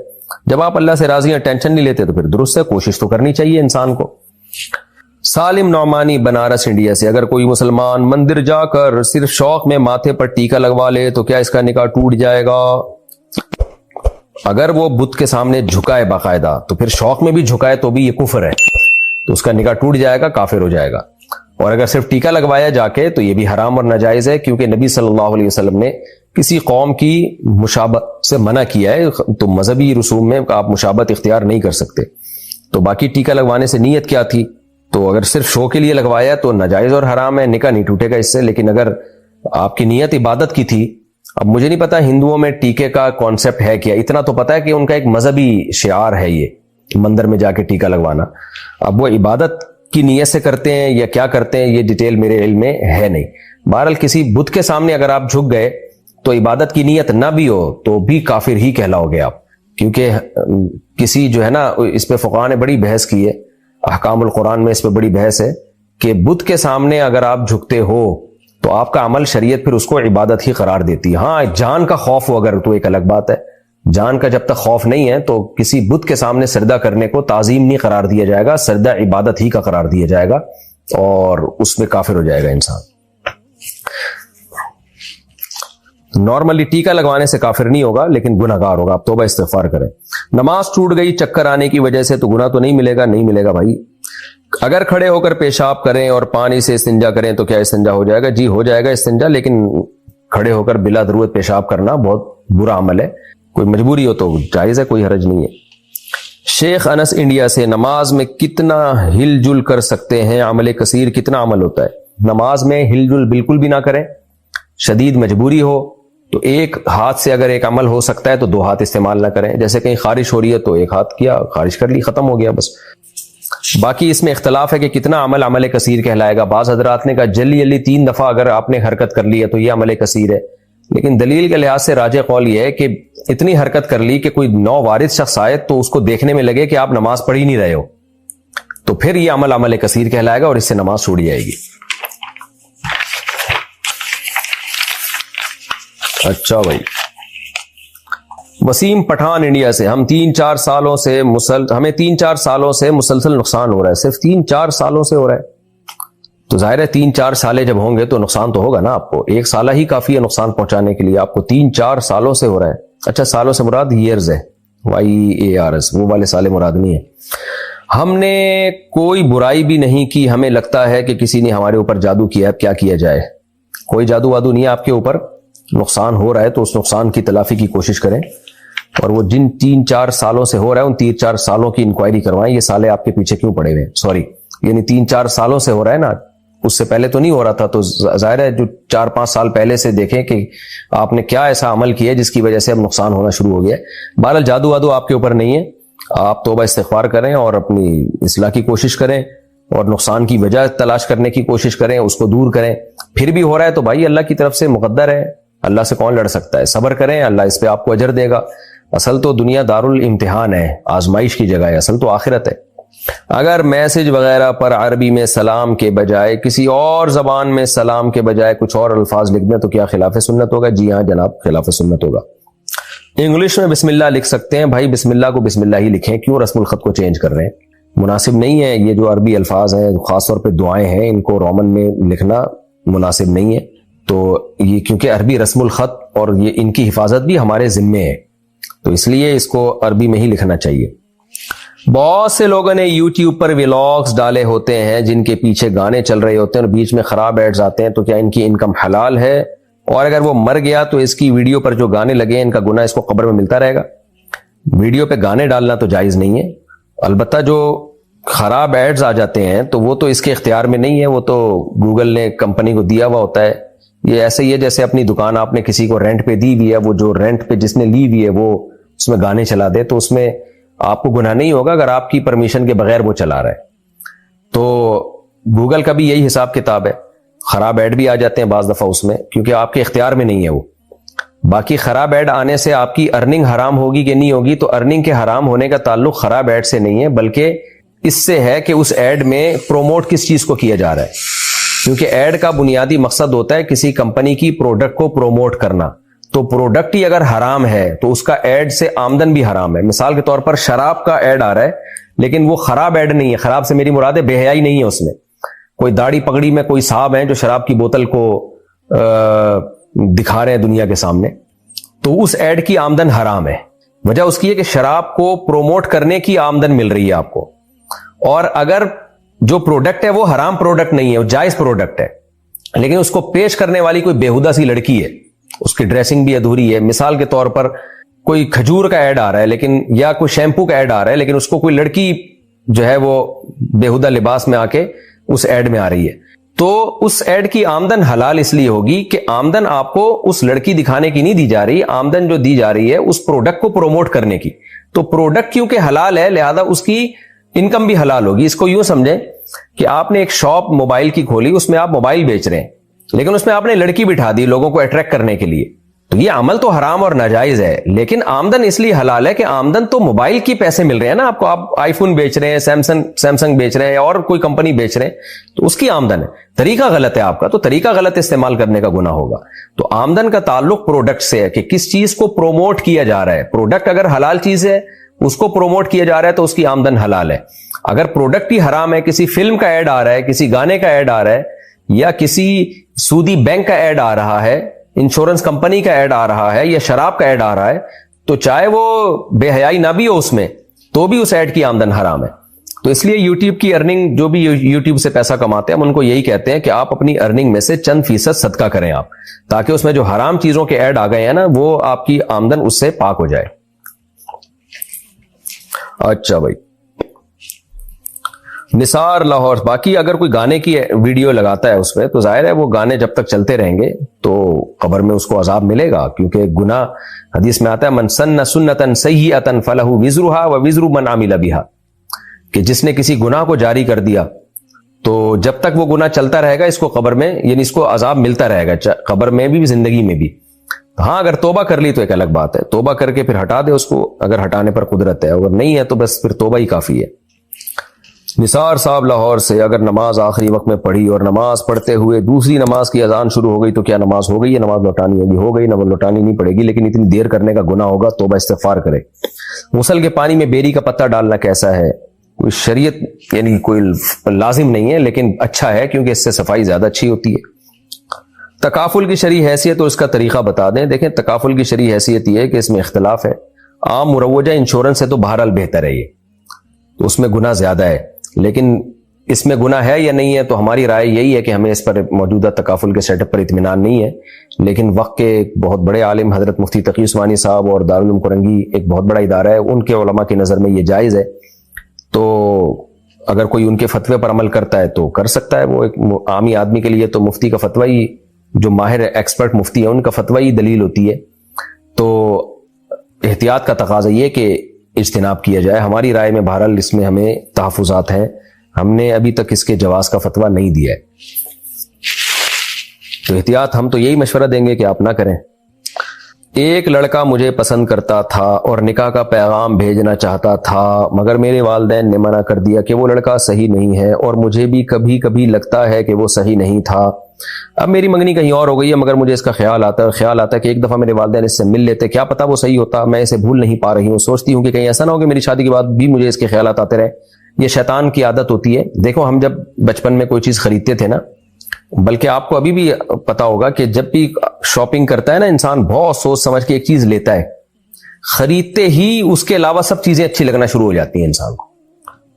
جب آپ اللہ سے راضی ہیں، ٹینشن نہیں لیتے تو پھر درست ہے، کوشش تو کرنی چاہیے انسان کو۔ سالم نعمانی، بنارس انڈیا سے، اگر کوئی مسلمان مندر جا کر صرف شوق میں ماتھے پر ٹیکا لگوا لے تو کیا اس کا نکاح ٹوٹ جائے گا؟ اگر وہ بت کے سامنے جھکائے باقاعدہ تو پھر شوق میں بھی جھکائے تو بھی یہ کفر ہے، تو اس کا نکاح ٹوٹ جائے گا، کافر ہو جائے گا. اور اگر صرف ٹیکا لگوایا جا کے تو یہ بھی حرام اور ناجائز ہے، کیونکہ نبی صلی اللہ علیہ وسلم نے کسی قوم کی مشابہت سے منع کیا ہے. تو مذہبی رسوم میں آپ مشابہت اختیار نہیں کر سکتے. تو باقی ٹیکا لگوانے سے نیت کیا تھی؟ تو اگر صرف شو کے لیے لگوایا تو ناجائز اور حرام ہے، نکاح نہیں ٹوٹے گا اس سے. لیکن اگر آپ کی نیت عبادت کی تھی، اب مجھے نہیں پتا ہندوؤں میں ٹیکے کا کانسیپٹ ہے کیا، اتنا تو پتا ہے کہ ان کا ایک مذہبی شعار ہے یہ مندر میں جا کے ٹیکا لگوانا. اب وہ عبادت کی نیت سے کرتے ہیں یا کیا کرتے ہیں یہ ڈیٹیل میرے علم میں ہے نہیں. بہرحال کسی بت کے سامنے اگر آپ جھک گئے تو عبادت کی نیت نہ بھی ہو تو بھی کافر ہی کہلاؤ گے آپ. کیونکہ کسی جو ہے نا، اس پہ فقہاء نے بڑی بحث کی ہے، احکام القرآن میں اس پہ بڑی بحث ہے کہ بت کے سامنے اگر آپ جھکتے ہو تو آپ کا عمل شریعت پھر اس کو عبادت ہی قرار دیتی ہے. ہاں جان کا خوف ہو اگر تو ایک الگ بات ہے، جان کا جب تک خوف نہیں ہے تو کسی بت کے سامنے سجدہ کرنے کو تعظیم نہیں قرار دیا جائے گا، سجدہ عبادت ہی کا قرار دیا جائے گا اور اس میں کافر ہو جائے گا انسان. نارملی ٹیکا لگوانے سے کافر نہیں ہوگا لیکن گناہگار ہوگا. آپ توبہ استغفار کریں. نماز ٹوٹ گئی چکر آنے کی وجہ سے تو گناہ تو نہیں ملے گا؟ نہیں ملے گا بھائی. اگر کھڑے ہو کر پیشاب کریں اور پانی سے استنجا کریں تو کیا استنجا ہو جائے گا؟ جی ہو جائے گا استنجا، لیکن کھڑے ہو کر بلا ضرورت پیشاب کرنا بہت برا عمل ہے. کوئی مجبوری ہو تو جائز ہے، کوئی حرج نہیں ہے. شیخ انس انڈیا سے، نماز میں کتنا ہل جل کر سکتے ہیں؟ عمل کثیر کتنا عمل ہوتا ہے؟ نماز میں ہل جل بالکل بھی نہ کریں. شدید مجبوری ہو تو ایک ہاتھ سے اگر ایک عمل ہو سکتا ہے تو دو ہاتھ استعمال نہ کریں. جیسے کہیں خارش ہو رہی ہے تو ایک ہاتھ کیا، خارش کر لی، ختم ہو گیا بس. باقی اس میں اختلاف ہے کہ کتنا عمل کثیر کہلائے گا. بعض حضرات نے کہا جلی 3 دفعہ اگر آپ نے حرکت کر لی ہے تو یہ عمل کثیر ہے. لیکن دلیل کے لحاظ سے راجح قول یہ ہے کہ اتنی حرکت کر لی کہ کوئی نووارث شخص آئے تو اس کو دیکھنے میں لگے کہ آپ نماز پڑھ ہی نہیں رہے ہو، تو پھر یہ عمل کثیر کہلائے گا اور اس سے نماز چھوڑ جائے گی. اچھا بھائی. وسیم پٹھان انڈیا سے، ہمیں 3-4 سالوں سے مسلسل نقصان ہو رہا ہے. صرف 3-4 سالوں سے ہو رہا ہے تو ظاہر ہے 3-4 سالے جب ہوں گے تو نقصان تو ہوگا نا آپ کو. 1 سالہ ہی کافی ہے نقصان پہنچانے کے لیے، آپ کو 3-4 سالوں سے ہو رہا ہے. اچھا سالوں سے مراد ایئرز ہے، YEARS، وہ والے سالے مراد نہیں ہے. ہم نے کوئی برائی بھی نہیں کی، ہمیں لگتا ہے کہ کسی نے ہمارے اوپر جادو کیا، کیا کیا جائے؟ کوئی جادو وادو نہیں ہے آپ کے اوپر. نقصان ہو رہا ہے تو اس نقصان کی تلافی کی کوشش کریں، اور وہ جن 3-4 سالوں سے ہو رہا ہے ان 3-4 سالوں کی انکوائری کروائیں. یہ سالے آپ کے پیچھے کیوں پڑے ہوئے ہیں؟ سوری، یعنی 3-4 سالوں سے ہو رہا ہے نا، اس سے پہلے تو نہیں ہو رہا تھا. تو ظاہر ہے جو 4-5 سال پہلے سے دیکھیں کہ آپ نے کیا ایسا عمل کیا جس کی وجہ سے اب نقصان ہونا شروع ہو گیا ہے. بہرحال جادو وادو آپ کے اوپر نہیں ہے. آپ توبہ استغفار کریں اور اپنی اصلاح کی کوشش کریں اور نقصان کی وجہ تلاش کرنے کی کوشش کریں، اس کو دور کریں. پھر بھی ہو رہا ہے تو بھائی اللہ کی طرف سے مقدر ہے، اللہ سے کون لڑ سکتا ہے. صبر کریں، اللہ اس پہ آپ کو اجر دے گا. اصل تو دنیا دارالامتحان ہے، آزمائش کی جگہ ہے، اصل تو آخرت ہے. اگر میسج وغیرہ پر عربی میں سلام کے بجائے کسی اور زبان میں سلام کے بجائے کچھ اور الفاظ لکھ دیں تو کیا خلاف سنت ہوگا؟ جی ہاں جناب، خلاف سنت ہوگا. انگلش میں بسم اللہ لکھ سکتے ہیں، بھائی بسم اللہ کو بسم اللہ ہی لکھیں، کیوں رسم الخط کو چینج کر رہے ہیں؟ مناسب نہیں ہے. یہ جو عربی الفاظ ہیں خاص طور پہ دعائیں ہیں، ان کو رومن میں لکھنا مناسب نہیں ہے. تو یہ کیونکہ عربی رسم الخط اور یہ ان کی حفاظت بھی ہمارے ذمے ہے، تو اس لیے اس کو عربی میں ہی لکھنا چاہیے. بہت سے لوگوں نے یوٹیوب پر ولاگز ڈالے ہوتے ہیں جن کے پیچھے گانے چل رہے ہوتے ہیں اور بیچ میں خراب ایڈز آتے ہیں، تو کیا ان کی انکم حلال ہے؟ اور اگر وہ مر گیا تو اس کی ویڈیو پر جو گانے لگے ہیں ان کا گناہ اس کو قبر میں ملتا رہے گا؟ ویڈیو پہ گانے ڈالنا تو جائز نہیں ہے. البتہ جو خراب ایڈز آ جاتے ہیں تو وہ تو اس کے اختیار میں نہیں ہے، وہ تو گوگل نے کمپنی کو دیا ہوا ہوتا ہے. یہ ایسے ہی ہے جیسے اپنی دکان آپ نے کسی کو رینٹ پہ دی ہوئی ہے، وہ جو رینٹ پہ جس نے لی ہوئی ہے وہ اس میں گانے چلا دے تو اس میں آپ کو گناہ نہیں ہوگا اگر آپ کی پرمیشن کے بغیر وہ چلا رہا ہے. تو گوگل کا بھی یہی حساب کتاب ہے، خراب ایڈ بھی آ جاتے ہیں بعض دفعہ اس میں، کیونکہ آپ کے اختیار میں نہیں ہے وہ. باقی خراب ایڈ آنے سے آپ کی ارننگ حرام ہوگی کہ نہیں ہوگی؟ تو ارننگ کے حرام ہونے کا تعلق خراب ایڈ سے نہیں ہے، بلکہ اس سے ہے کہ اس ایڈ میں پروموٹ کس چیز کو کیا جا رہا ہے. کیونکہ ایڈ کا بنیادی مقصد ہوتا ہے کسی کمپنی کی پروڈکٹ کو پروموٹ کرنا. تو پروڈکٹ ہی اگر حرام ہے تو اس کا ایڈ سے آمدن بھی حرام ہے. مثال کے طور پر شراب کا ایڈ آ رہا ہے لیکن وہ خراب ایڈ نہیں ہے. خراب سے میری مراد ہے بے حیائی نہیں ہے اس میں. کوئی داڑھی پگڑی میں کوئی صاحب ہیں جو شراب کی بوتل کو دکھا رہے ہیں دنیا کے سامنے، تو اس ایڈ کی آمدن حرام ہے. وجہ اس کی ہے کہ شراب کو پروموٹ کرنے کی آمدن مل رہی ہے آپ کو، اور اگر جو پروڈکٹ ہے وہ حرام پروڈکٹ نہیں ہے، وہ جائز پروڈکٹ ہے، لیکن اس کو پیش کرنے والی کوئی بےہودہ سی لڑکی ہے، اس کی ڈریسنگ بھی ادھوری ہے. مثال کے طور پر کوئی کھجور کا ایڈ آ رہا ہے لیکن، یا کوئی شیمپو کا ایڈ آ رہا ہے لیکن اس کو کوئی لڑکی جو ہے وہ بےہودہ لباس میں آ کے اس ایڈ میں آ رہی ہے، تو اس ایڈ کی آمدن حلال اس لیے ہوگی کہ آمدن آپ کو اس لڑکی دکھانے کی نہیں دی جا رہی، آمدن جو دی جا رہی ہے اس پروڈکٹ کو پروموٹ کرنے کی. تو پروڈکٹ کیونکہ حلال ہے لہذا اس کی انکم بھی حلال ہوگی. اس کو یوں سمجھیں کہ آپ نے ایک شاپ موبائل کی کھولی، اس میں آپ موبائل بیچ رہے ہیں لیکن اس میں آپ نے لڑکی بٹھا دی لوگوں کو اٹریکٹ کرنے کے لیے، تو یہ عمل تو حرام اور ناجائز ہے، لیکن آمدن اس لیے حلال ہے کہ آمدن تو موبائل کی پیسے مل رہے ہیں نا آپ کو، آپ آئی فون بیچ رہے ہیں، سیمسنگ بیچ رہے ہیں اور کوئی کمپنی بیچ رہے ہیں تو اس کی آمدن ہے. طریقہ غلط ہے آپ کا تو طریقہ غلط استعمال کرنے کا گناہ ہوگا. تو آمدن کا تعلق پروڈکٹ سے ہے کہ کس چیز کو پروموٹ کیا جا رہا ہے. پروڈکٹ اگر حلال چیز ہے اس کو پروموٹ کیا جا رہا ہے تو اس کی آمدن حلال ہے. اگر پروڈکٹ ہی حرام ہے، کسی فلم کا ایڈ آ رہا ہے، کسی گانے کا ایڈ آ رہا ہے، یا کسی سودی بینک کا ایڈ آ رہا ہے، انشورنس کمپنی کا ایڈ آ رہا ہے، یا شراب کا ایڈ آ رہا ہے، تو چاہے وہ بے حیائی نہ بھی ہو اس میں تو بھی اس ایڈ کی آمدن حرام ہے. تو اس لیے یوٹیوب کی ارننگ، جو بھی یوٹیوب سے پیسہ کماتے ہیں ہم ان کو یہی کہتے ہیں کہ آپ اپنی ارننگ میں سے چند فیصد صدقہ کریں آپ، تاکہ اس میں جو حرام چیزوں کے ایڈ آ گئے ہیں نا وہ آپ کی آمدن اس سے پاک ہو جائے. اچھا بھائی، نثار لاہور، باقی اگر کوئی گانے کی ویڈیو لگاتا ہے اس پہ تو ظاہر ہے وہ گانے جب تک چلتے رہیں گے تو قبر میں اس کو عذاب ملے گا، کیونکہ گناہ حدیث میں آتا ہے من سن سنتا سیئتا فلہ وزرھا ووزر من عمل بھا، کہ جس نے کسی گناہ کو جاری کر دیا تو جب تک وہ گناہ چلتا رہے گا اس کو قبر میں، یعنی اس کو عذاب ملتا رہے گا قبر میں بھی زندگی میں بھی. ہاں اگر توبہ کر لی تو ایک الگ بات ہے، توبہ کر کے پھر ہٹا دے اس کو اگر ہٹانے پر قدرت ہے، اگر نہیں ہے تو بس پھر توبہ ہی کافی ہے. نثار صاحب لاہور سے، اگر نماز آخری وقت میں پڑھی اور نماز پڑھتے ہوئے دوسری نماز کی اذان شروع ہو گئی تو کیا نماز ہو گئی ہے؟ نماز لوٹانی ہوگی. ہو گئی، نماز لوٹانی نہیں پڑے گی، لیکن اتنی دیر کرنے کا گناہ ہوگا، توبہ استغفار کرے. غسل کے پانی میں بیری کا پتہ ڈالنا کیسا ہے؟ کوئی شریعت یعنی کوئی لازم نہیں ہے لیکن اچھا ہے کیونکہ اس سے صفائی زیادہ اچھی ہوتی ہے. تکافل کی شرعی حیثیت اور اس کا طریقہ بتا دیں. دیکھیں تکافل کی شرعی حیثیت یہ ہے کہ اس میں اختلاف ہے. عام مروجہ انشورنس سے تو بہرحال بہتر ہے، یہ تو اس میں گناہ زیادہ ہے، لیکن اس میں گناہ ہے یا نہیں ہے تو ہماری رائے یہی ہے کہ ہمیں اس پر موجودہ تکافل کے سیٹ اپ پر اطمینان نہیں ہے. لیکن وقت کے ایک بہت بڑے عالم حضرت مفتی تقی عثمانی صاحب اور دارالعلوم کرنگی ایک بہت بڑا ادارہ ہے، ان کے علماء کی نظر میں یہ جائز ہے. تو اگر کوئی ان کے فتوے پر عمل کرتا ہے تو کر سکتا ہے. وہ ایک عامی آدمی کے لیے تو مفتی کا فتویٰ ہی، جو ماہر ایکسپرٹ مفتی ہے ان کا فتویٰ ہی دلیل ہوتی ہے. تو احتیاط کا تقاضا یہ کہ اجتناب کیا جائے. ہماری رائے میں بہرحال اس میں ہمیں تحفظات ہیں، ہم نے ابھی تک اس کے جواز کا فتویٰ نہیں دیا ہے. تو احتیاط ہم تو یہی مشورہ دیں گے کہ آپ نہ کریں. ایک لڑکا مجھے پسند کرتا تھا اور نکاح کا پیغام بھیجنا چاہتا تھا، مگر میرے والدین نے منع کر دیا کہ وہ لڑکا صحیح نہیں ہے، اور مجھے بھی کبھی کبھی لگتا ہے کہ وہ صحیح نہیں تھا. اب میری منگنی کہیں اور ہو گئی ہے، مگر مجھے اس کا خیال آتا ہے کہ ایک دفعہ میرے والدین اس سے مل لیتے، کیا پتا وہ صحیح ہوتا. میں اسے بھول نہیں پا رہی ہوں، سوچتی ہوں کہ کہیں ایسا نہ ہو کہ میری شادی کے بعد بھی مجھے اس کے خیالات آتے رہے. یہ شیطان کی عادت ہوتی ہے. دیکھو ہم جب بچپن میں کوئی چیز خریدتے تھے نا، بلکہ آپ کو ابھی بھی پتا ہوگا کہ جب بھی شاپنگ کرتا ہے نا انسان بہت سوچ سمجھ کے ایک چیز لیتا ہے، خریدتے ہی اس کے علاوہ سب چیزیں اچھی لگنا شروع ہو جاتی ہیں انسان کو.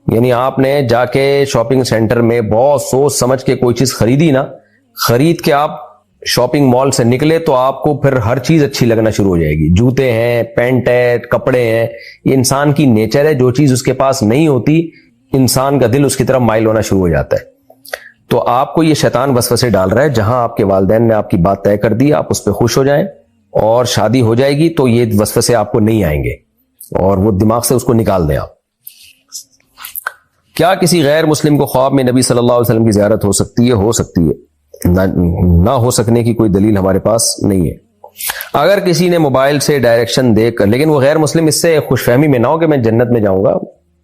یعنی آپ نے جا کے شاپنگ سینٹر میں بہت سوچ سمجھ کے کوئی چیز خریدی نا، خرید کے آپ شاپنگ مال سے نکلے تو آپ کو پھر ہر چیز اچھی لگنا شروع ہو جائے گی. جوتے ہیں، پینٹ ہے، کپڑے ہیں، یہ انسان کی نیچر ہے. جو چیز اس کے پاس نہیں ہوتی انسان کا دل اس کی طرف مائل ہونا شروع ہو جاتا ہے. تو آپ کو یہ شیطان وسوسے ڈال رہا ہے. جہاں آپ کے والدین نے آپ کی بات طے کر دی، آپ اس پہ خوش ہو جائیں اور شادی ہو جائے گی تو یہ وسوسے آپ کو نہیں آئیں گے اور وہ دماغ سے اس کو نکال دیں آپ. کیا کسی غیر مسلم کو خواب میں نبی صلی اللہ علیہ وسلم کی زیارت ہو سکتی ہے؟ ہو سکتی ہے، نہ ہو سکنے کی کوئی دلیل ہمارے پاس نہیں ہے. اگر کسی نے موبائل سے ڈائریکشن دے کر، لیکن وہ غیر مسلم اس سے خوش فہمی میں نہ ہو کہ میں جنت میں جاؤں گا.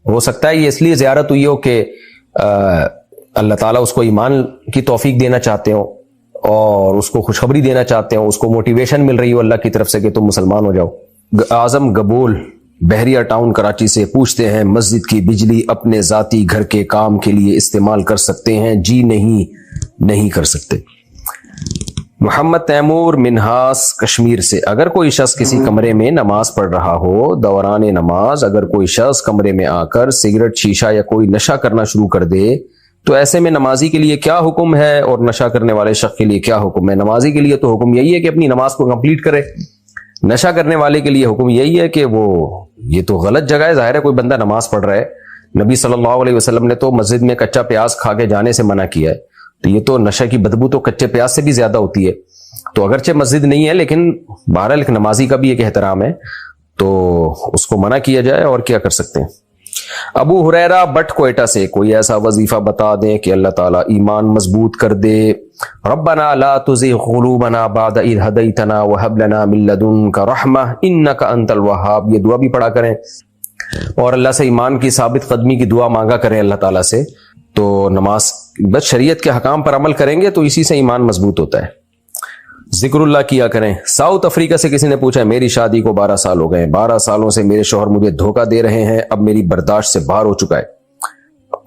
ہو سکتا ہے یہ اس لیے زیارت ہوئی ہو کہ اللہ تعالیٰ اس کو ایمان کی توفیق دینا چاہتے ہو اور اس کو خوشخبری دینا چاہتے ہو، اس کو موٹیویشن مل رہی ہو اللہ کی طرف سے کہ تم مسلمان ہو جاؤ. اعظم گبول بحریہ ٹاؤن کراچی سے پوچھتے ہیں مسجد کی بجلی اپنے ذاتی گھر کے کام کے لیے استعمال کر سکتے ہیں؟ جی نہیں کر سکتے. محمد تیمور منہاس کشمیر سے، اگر کوئی شخص کسی کمرے میں نماز پڑھ رہا ہو، دوران نماز اگر کوئی شخص کمرے میں آ کر سگریٹ، شیشہ یا کوئی نشہ کرنا شروع کر دے تو ایسے میں نمازی کے لیے کیا حکم ہے اور نشہ کرنے والے شخص کے لیے کیا حکم ہے؟ نمازی کے لیے تو حکم یہی ہے کہ اپنی نماز کو کمپلیٹ کرے. نشہ کرنے والے کے لیے حکم یہی ہے کہ یہ تو غلط جگہ ہے. ظاہر ہے کوئی بندہ نماز پڑھ رہا ہے، نبی صلی اللہ علیہ وسلم نے تو مسجد میں کچا پیاز کھا کے جانے سے منع کیا ہے، تو یہ تو نشہ کی بدبو تو کچے پیاز سے بھی زیادہ ہوتی ہے. تو اگرچہ مسجد نہیں ہے لیکن بہرحال ایک نمازی کا بھی ایک احترام ہے، تو اس کو منع کیا جائے، اور کیا کر سکتے ہیں. ابو ہریرہ بٹ کوئٹہ سے، کوئی ایسا وظیفہ بتا دیں کہ اللہ تعالیٰ ایمان مضبوط کر دے. ربنا لا تزغ قلوبنا بعد اذ ہدیتنا وہب لنا من لدنک رحمہ انک انت الوہاب. یہ دعا بھی پڑھا کریں اور اللہ سے ایمان کی ثابت قدمی کی دعا مانگا کریں اللہ تعالیٰ سے. تو نماز بس شریعت کے حکام پر عمل کریں گے تو اسی سے ایمان مضبوط ہوتا ہے. ذکر اللہ کیا کریں. ساؤتھ افریقہ سے کسی نے پوچھا ہے، میری شادی کو 12 سال ہو گئے ہیں، 12 سالوں سے میرے شوہر مجھے دھوکہ دے رہے ہیں، اب میری برداشت سے باہر ہو چکا ہے،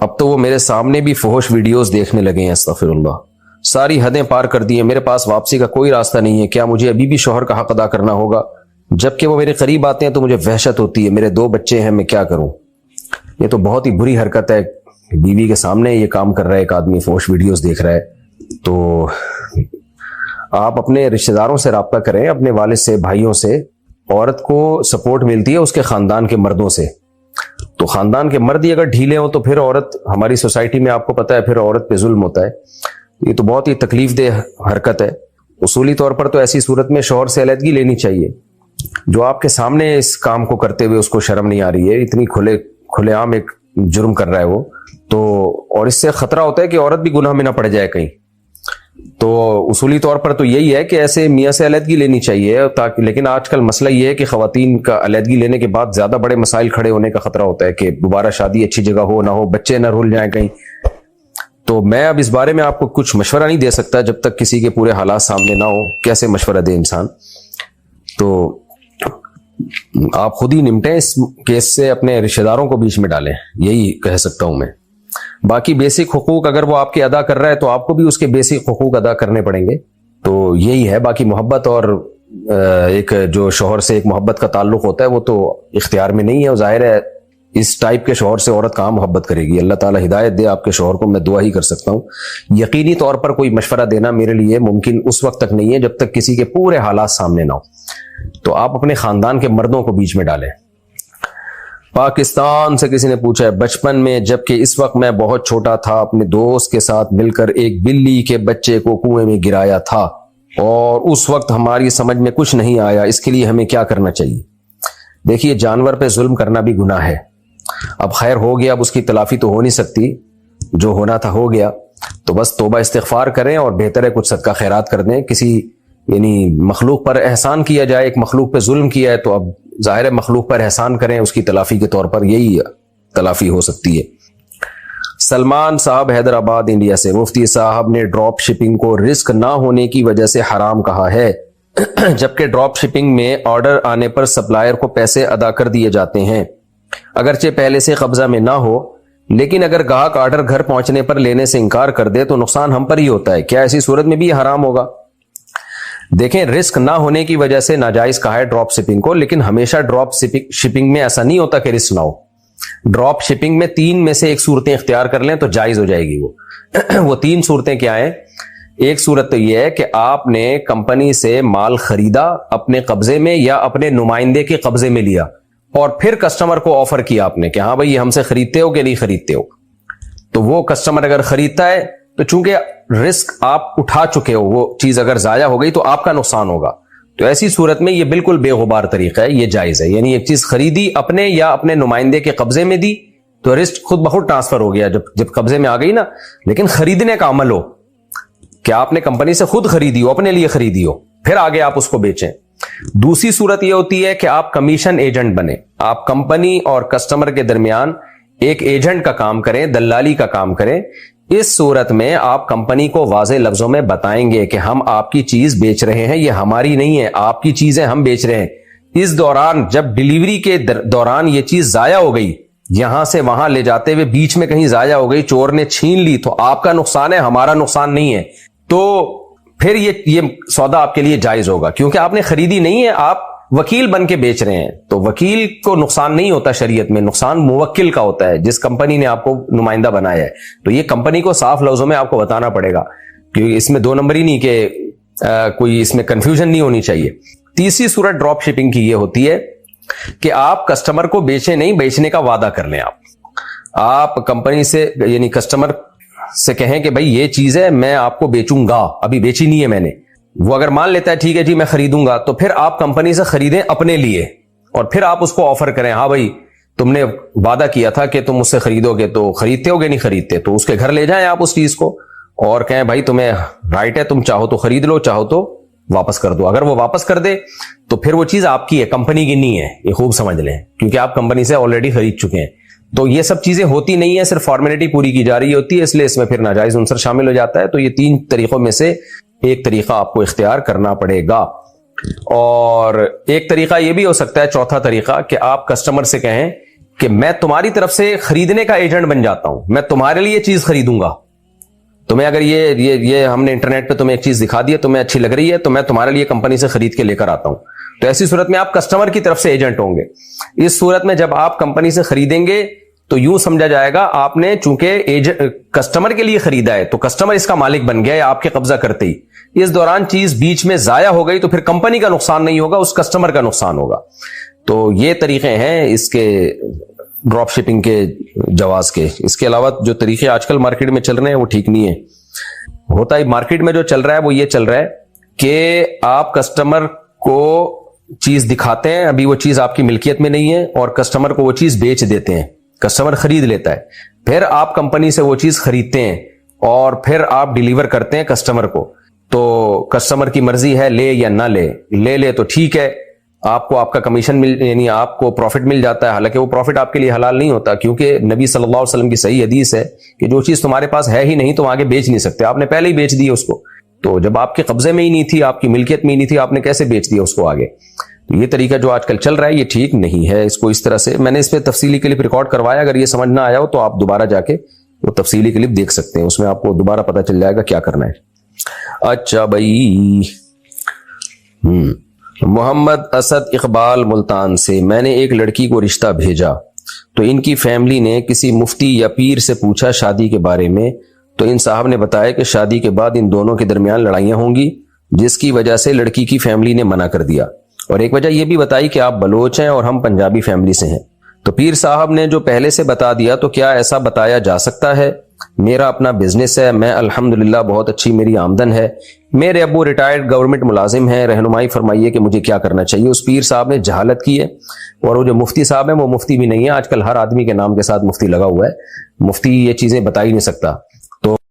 اب تو وہ میرے سامنے بھی فحش ویڈیوز دیکھنے لگے ہیں، استغفر اللہ، ساری حدیں پار کر دی ہیں، میرے پاس واپسی کا کوئی راستہ نہیں ہے، کیا مجھے ابھی بھی شوہر کا حق ادا کرنا ہوگا؟ جبکہ وہ میرے قریب آتے ہیں تو مجھے وحشت ہوتی ہے، میرے 2 بچے ہیں، میں کیا کروں؟ یہ تو بہت ہی بری حرکت ہے. بیوی کے سامنے یہ کام کر رہا ہے ایک آدمی، فحش ویڈیوز دیکھ رہا ہے. تو آپ اپنے رشتہ داروں سے رابطہ کریں، اپنے والد سے، بھائیوں سے. عورت کو سپورٹ ملتی ہے اس کے خاندان کے مردوں سے، تو خاندان کے مرد ہی اگر ڈھیلے ہوں تو پھر عورت، ہماری سوسائٹی میں آپ کو پتہ ہے پھر عورت پہ ظلم ہوتا ہے. یہ تو بہت ہی تکلیف دہ حرکت ہے. اصولی طور پر تو ایسی صورت میں شوہر سے علیحدگی لینی چاہیے. جو آپ کے سامنے اس کام کو کرتے ہوئے اس کو شرم نہیں آ رہی ہے، اتنی کھلے عام ایک جرم کر رہا ہے وہ تو، اور اس سے خطرہ ہوتا ہے کہ عورت بھی گناہ میں نہ پڑ جائے کہیں. تو اصولی طور پر تو یہی ہے کہ ایسے میاں سے علیحدگی لینی چاہیے تاکہ، لیکن آج کل مسئلہ یہ ہے کہ خواتین کا علیحدگی لینے کے بعد زیادہ بڑے مسائل کھڑے ہونے کا خطرہ ہوتا ہے کہ دوبارہ شادی اچھی جگہ ہو نہ ہو، بچے نہ رول جائیں کہیں. تو میں اب اس بارے میں آپ کو کچھ مشورہ نہیں دے سکتا جب تک کسی کے پورے حالات سامنے نہ ہو. کیسے مشورہ دے انسان؟ تو آپ خود ہی نمٹیں اس کیس سے، اپنے رشتہ داروں کو بیچ میں ڈالیں، یہی کہہ سکتا ہوں میں. باقی بیسک حقوق اگر وہ آپ کے ادا کر رہا ہے تو آپ کو بھی اس کے بیسک حقوق ادا کرنے پڑیں گے. تو یہی ہے. باقی محبت اور ایک جو شوہر سے ایک محبت کا تعلق ہوتا ہے وہ تو اختیار میں نہیں ہے. ظاہر ہے اس ٹائپ کے شوہر سے عورت کہاں محبت کرے گی؟ اللہ تعالیٰ ہدایت دے آپ کے شوہر کو، میں دعا ہی کر سکتا ہوں. یقینی طور پر کوئی مشورہ دینا میرے لیے ممکن اس وقت تک نہیں ہے جب تک کسی کے پورے حالات سامنے نہ ہو. تو آپ اپنے خاندان کے مردوں کو بیچ میں ڈالیں. پاکستان سے کسی نے پوچھا ہے، بچپن میں جبکہ اس وقت میں بہت چھوٹا تھا، اپنے دوست کے ساتھ مل کر ایک بلی کے بچے کو کنویں میں گرایا تھا اور اس وقت ہماری سمجھ میں کچھ نہیں آیا، اس کے لیے ہمیں کیا کرنا چاہیے؟ دیکھیے، جانور پہ ظلم کرنا بھی گناہ ہے. اب خیر ہو گیا، اب اس کی تلافی تو ہو نہیں سکتی، جو ہونا تھا ہو گیا، تو بس توبہ استغفار کریں اور بہتر ہے کچھ صدقہ خیرات کر دیں. کسی یعنی مخلوق پر احسان کیا جائے، ایک مخلوق پہ ظلم کیا ہے تو اب ظاہر ہے مخلوق پر احسان کریں اس کی تلافی کے طور پر، یہی تلافی ہو سکتی ہے. سلمان صاحب حیدرآباد انڈیا سے، مفتی صاحب نے ڈراپ شپنگ کو رسک نہ ہونے کی وجہ سے حرام کہا ہے، جبکہ ڈراپ شپنگ میں آرڈر آنے پر سپلائر کو پیسے ادا کر دیے جاتے ہیں اگرچہ پہلے سے قبضہ میں نہ ہو، لیکن اگر گاہک آرڈر گھر پہنچنے پر لینے سے انکار کر دے تو نقصان ہم پر ہی ہوتا ہے. کیا ایسی صورت میں بھی یہ حرام ہوگا؟ دیکھیں، رسک نہ ہونے کی وجہ سے ناجائز کہا ہے ڈراپ شپنگ کو، لیکن ہمیشہ ڈراپ شپنگ میں ایسا نہیں ہوتا کہ رسک نہ ہو. ڈراپ شپنگ میں 3 میں سے ایک صورتیں اختیار کر لیں تو جائز ہو جائے گی. وہ 3 صورتیں کیا ہیں؟ ایک صورت تو یہ ہے کہ آپ نے کمپنی سے مال خریدا، اپنے قبضے میں یا اپنے نمائندے کے قبضے میں لیا، اور پھر کسٹمر کو آفر کیا آپ نے کہ ہاں بھائی یہ ہم سے خریدتے ہو کہ نہیں خریدتے ہو. تو وہ کسٹمر اگر خریدتا ہے تو چونکہ رسک آپ اٹھا چکے ہو، وہ چیز اگر ضائع ہو گئی تو آپ کا نقصان ہوگا. تو ایسی صورت میں یہ بالکل بے غبار طریقہ ہے، یہ جائز ہے. یعنی ایک چیز خریدی اپنے یا اپنے نمائندے کے قبضے میں دی تو رسک خود بخود ٹرانسفر ہو گیا جب قبضے میں آ گئی نا. لیکن خریدنے کا عمل ہو کہ آپ نے کمپنی سے خود خریدی ہو، اپنے لیے خریدی ہو، پھر آگے آپ اس کو بیچیں. دوسری صورت یہ ہوتی ہے کہ آپ کمیشن ایجنٹ بنے، آپ کمپنی اور کسٹمر کے درمیان ایک ایجنٹ کا کام کریں، دلالی کا کام کریں. اس صورت میں آپ کمپنی کو واضح لفظوں میں بتائیں گے کہ ہم آپ کی چیز بیچ رہے ہیں، یہ ہماری نہیں ہے، آپ کی چیزیں ہم بیچ رہے ہیں. اس دوران جب ڈیلیوری کے دوران یہ چیز ضائع ہو گئی، یہاں سے وہاں لے جاتے ہوئے بیچ میں کہیں ضائع ہو گئی، چور نے چھین لی، تو آپ کا نقصان ہے، ہمارا نقصان نہیں ہے. تو پھر یہ سودا آپ کے لیے جائز ہوگا، کیونکہ آپ نے خریدی نہیں ہے، آپ وکیل بن کے بیچ رہے ہیں، تو وکیل کو نقصان نہیں ہوتا شریعت میں، نقصان موکل کا ہوتا ہے جس کمپنی نے آپ کو نمائندہ بنایا ہے. تو یہ کمپنی کو صاف لفظوں میں آپ کو بتانا پڑے گا، کیونکہ اس میں دو نمبری نہیں کہ کوئی اس میں کنفیوژن نہیں ہونی چاہیے. تیسری صورت ڈراپ شپنگ کی یہ ہوتی ہے کہ آپ کسٹمر کو بیچیں نہیں، بیچنے کا وعدہ کر لیں. آپ کمپنی سے یعنی کسٹمر سے کہیں کہ بھائی یہ چیز ہے میں آپ کو بیچوں گا، ابھی بیچی نہیں ہے میں نے. وہ اگر مان لیتا ہے ٹھیک ہے جی میں خریدوں گا، تو پھر آپ کمپنی سے خریدیں اپنے لیے، اور پھر آپ اس کو آفر کریں ہاں بھائی تم نے وعدہ کیا تھا کہ تم مجھ سے خریدو گے، تو خریدتے ہوگے نہیں خریدتے، تو اس کے گھر لے جائیں آپ اس چیز کو اور کہیں بھائی تمہیں رائٹ ہے، تم چاہو تو خرید لو، چاہو تو واپس کر دو. اگر وہ واپس کر دے تو پھر وہ چیز آپ کی ہے، کمپنی کی نہیں ہے. یہ خوب سمجھ لیں، کیونکہ آپ کمپنی سے آلریڈی خرید چکے ہیں. تو یہ سب چیزیں ہوتی نہیں ہیں، صرف فارمیلٹی پوری کی جا رہی ہوتی ہے، اس لیے اس میں پھر ناجائز عنصر شامل ہو جاتا ہے. تو یہ 3 طریقوں میں سے ایک طریقہ آپ کو اختیار کرنا پڑے گا. اور ایک طریقہ یہ بھی ہو سکتا ہے، چوتھا طریقہ، کہ آپ کسٹمر سے کہیں کہ میں تمہاری طرف سے خریدنے کا ایجنٹ بن جاتا ہوں، میں تمہارے لیے چیز خریدوں گا. تمہیں اگر یہ ہم نے انٹرنیٹ پہ تمہیں ایک چیز دکھا دی ہے، تمہیں اچھی لگ رہی ہے، تو میں تمہارے لیے کمپنی سے خرید کے لے کر آتا ہوں. تو ایسی صورت میں آپ کسٹمر کی طرف سے ایجنٹ ہوں گے. اس صورت میں جب آپ کمپنی سے خریدیں گے تو یوں سمجھا جائے گا آپ نے چونکہ کسٹمر کے لیے خریدا ہے، تو کسٹمر اس کا مالک بن گیا ہے آپ کے قبضہ کرتے ہی. اس دوران چیز بیچ میں ضائع ہو گئی تو پھر کمپنی کا نقصان نہیں ہوگا، اس کسٹمر کا نقصان ہوگا. تو یہ طریقے ہیں اس کے ڈراپ شپنگ کے جواز کے. اس کے علاوہ جو طریقے آج کل مارکیٹ میں چل رہے ہیں وہ ٹھیک نہیں ہے. ہوتا ہے مارکیٹ میں جو چل رہا ہے وہ یہ چل رہا ہے کہ آپ کسٹمر کو چیز دکھاتے ہیں، ابھی وہ چیز آپ کی ملکیت میں نہیں ہے، اور کسٹمر کو وہ چیز بیچ دیتے ہیں. کسٹمر خرید لیتا ہے، پھر آپ کمپنی سے وہ چیز خریدتے ہیں اور پھر آپ ڈیلیور کرتے ہیں کسٹمر کو. تو کسٹمر کی مرضی ہے لے یا نہ لے لے تو ٹھیک ہے، آپ کو آپ کا کمیشن یعنی آپ کو پروفٹ مل جاتا ہے. حالانکہ وہ پروفٹ آپ کے لیے حلال نہیں ہوتا، کیونکہ نبی صلی اللہ علیہ وسلم کی صحیح حدیث ہے کہ جو چیز تمہارے پاس ہے ہی نہیں تم آگے بیچ نہیں سکتے. آپ نے پہلے ہی بیچ دی اس کو، تو جب آپ کے قبضے میں ہی نہیں تھی، آپ کی ملکیت میں ہی نہیں تھی، آپ نے کیسے بیچ دیا اس کو آگے؟ تو یہ طریقہ جو آج کل چل رہا ہے یہ ٹھیک نہیں ہے. اس کو اس طرح سے میں نے اس پہ تفصیلی کلپ ریکارڈ کروایا، اگر یہ سمجھ نہ آیا ہو تو آپ دوبارہ جا کے وہ تفصیلی کلپ دیکھ سکتے ہیں، اس میں آپ کو دوبارہ پتہ چل جائے گا کیا کرنا ہے. اچھا بھائی، محمد اسد اقبال ملتان سے، میں نے ایک لڑکی کو رشتہ بھیجا تو ان کی فیملی نے کسی مفتی یا پیر سے پوچھا شادی کے بارے میں، تو ان صاحب نے بتایا کہ شادی کے بعد ان دونوں کے درمیان لڑائیاں ہوں گی، جس کی وجہ سے لڑکی کی فیملی نے منع کر دیا. اور ایک وجہ یہ بھی بتائی کہ آپ بلوچ ہیں اور ہم پنجابی فیملی سے ہیں. تو پیر صاحب نے جو پہلے سے بتا دیا، تو کیا ایسا بتایا جا سکتا ہے؟ میرا اپنا بزنس ہے، میں الحمدللہ بہت اچھی میری آمدن ہے، میرے ابو ریٹائرڈ گورنمنٹ ملازم ہیں، رہنمائی فرمائیے کہ مجھے کیا کرنا چاہیے. اس پیر صاحب نے جہالت کی ہے، اور وہ جو مفتی صاحب ہیں وہ مفتی بھی نہیں ہے. آج کل ہر آدمی کے نام کے ساتھ مفتی لگا ہوا ہے، مفتی یہ چیزیں بتا ہی نہیں سکتا.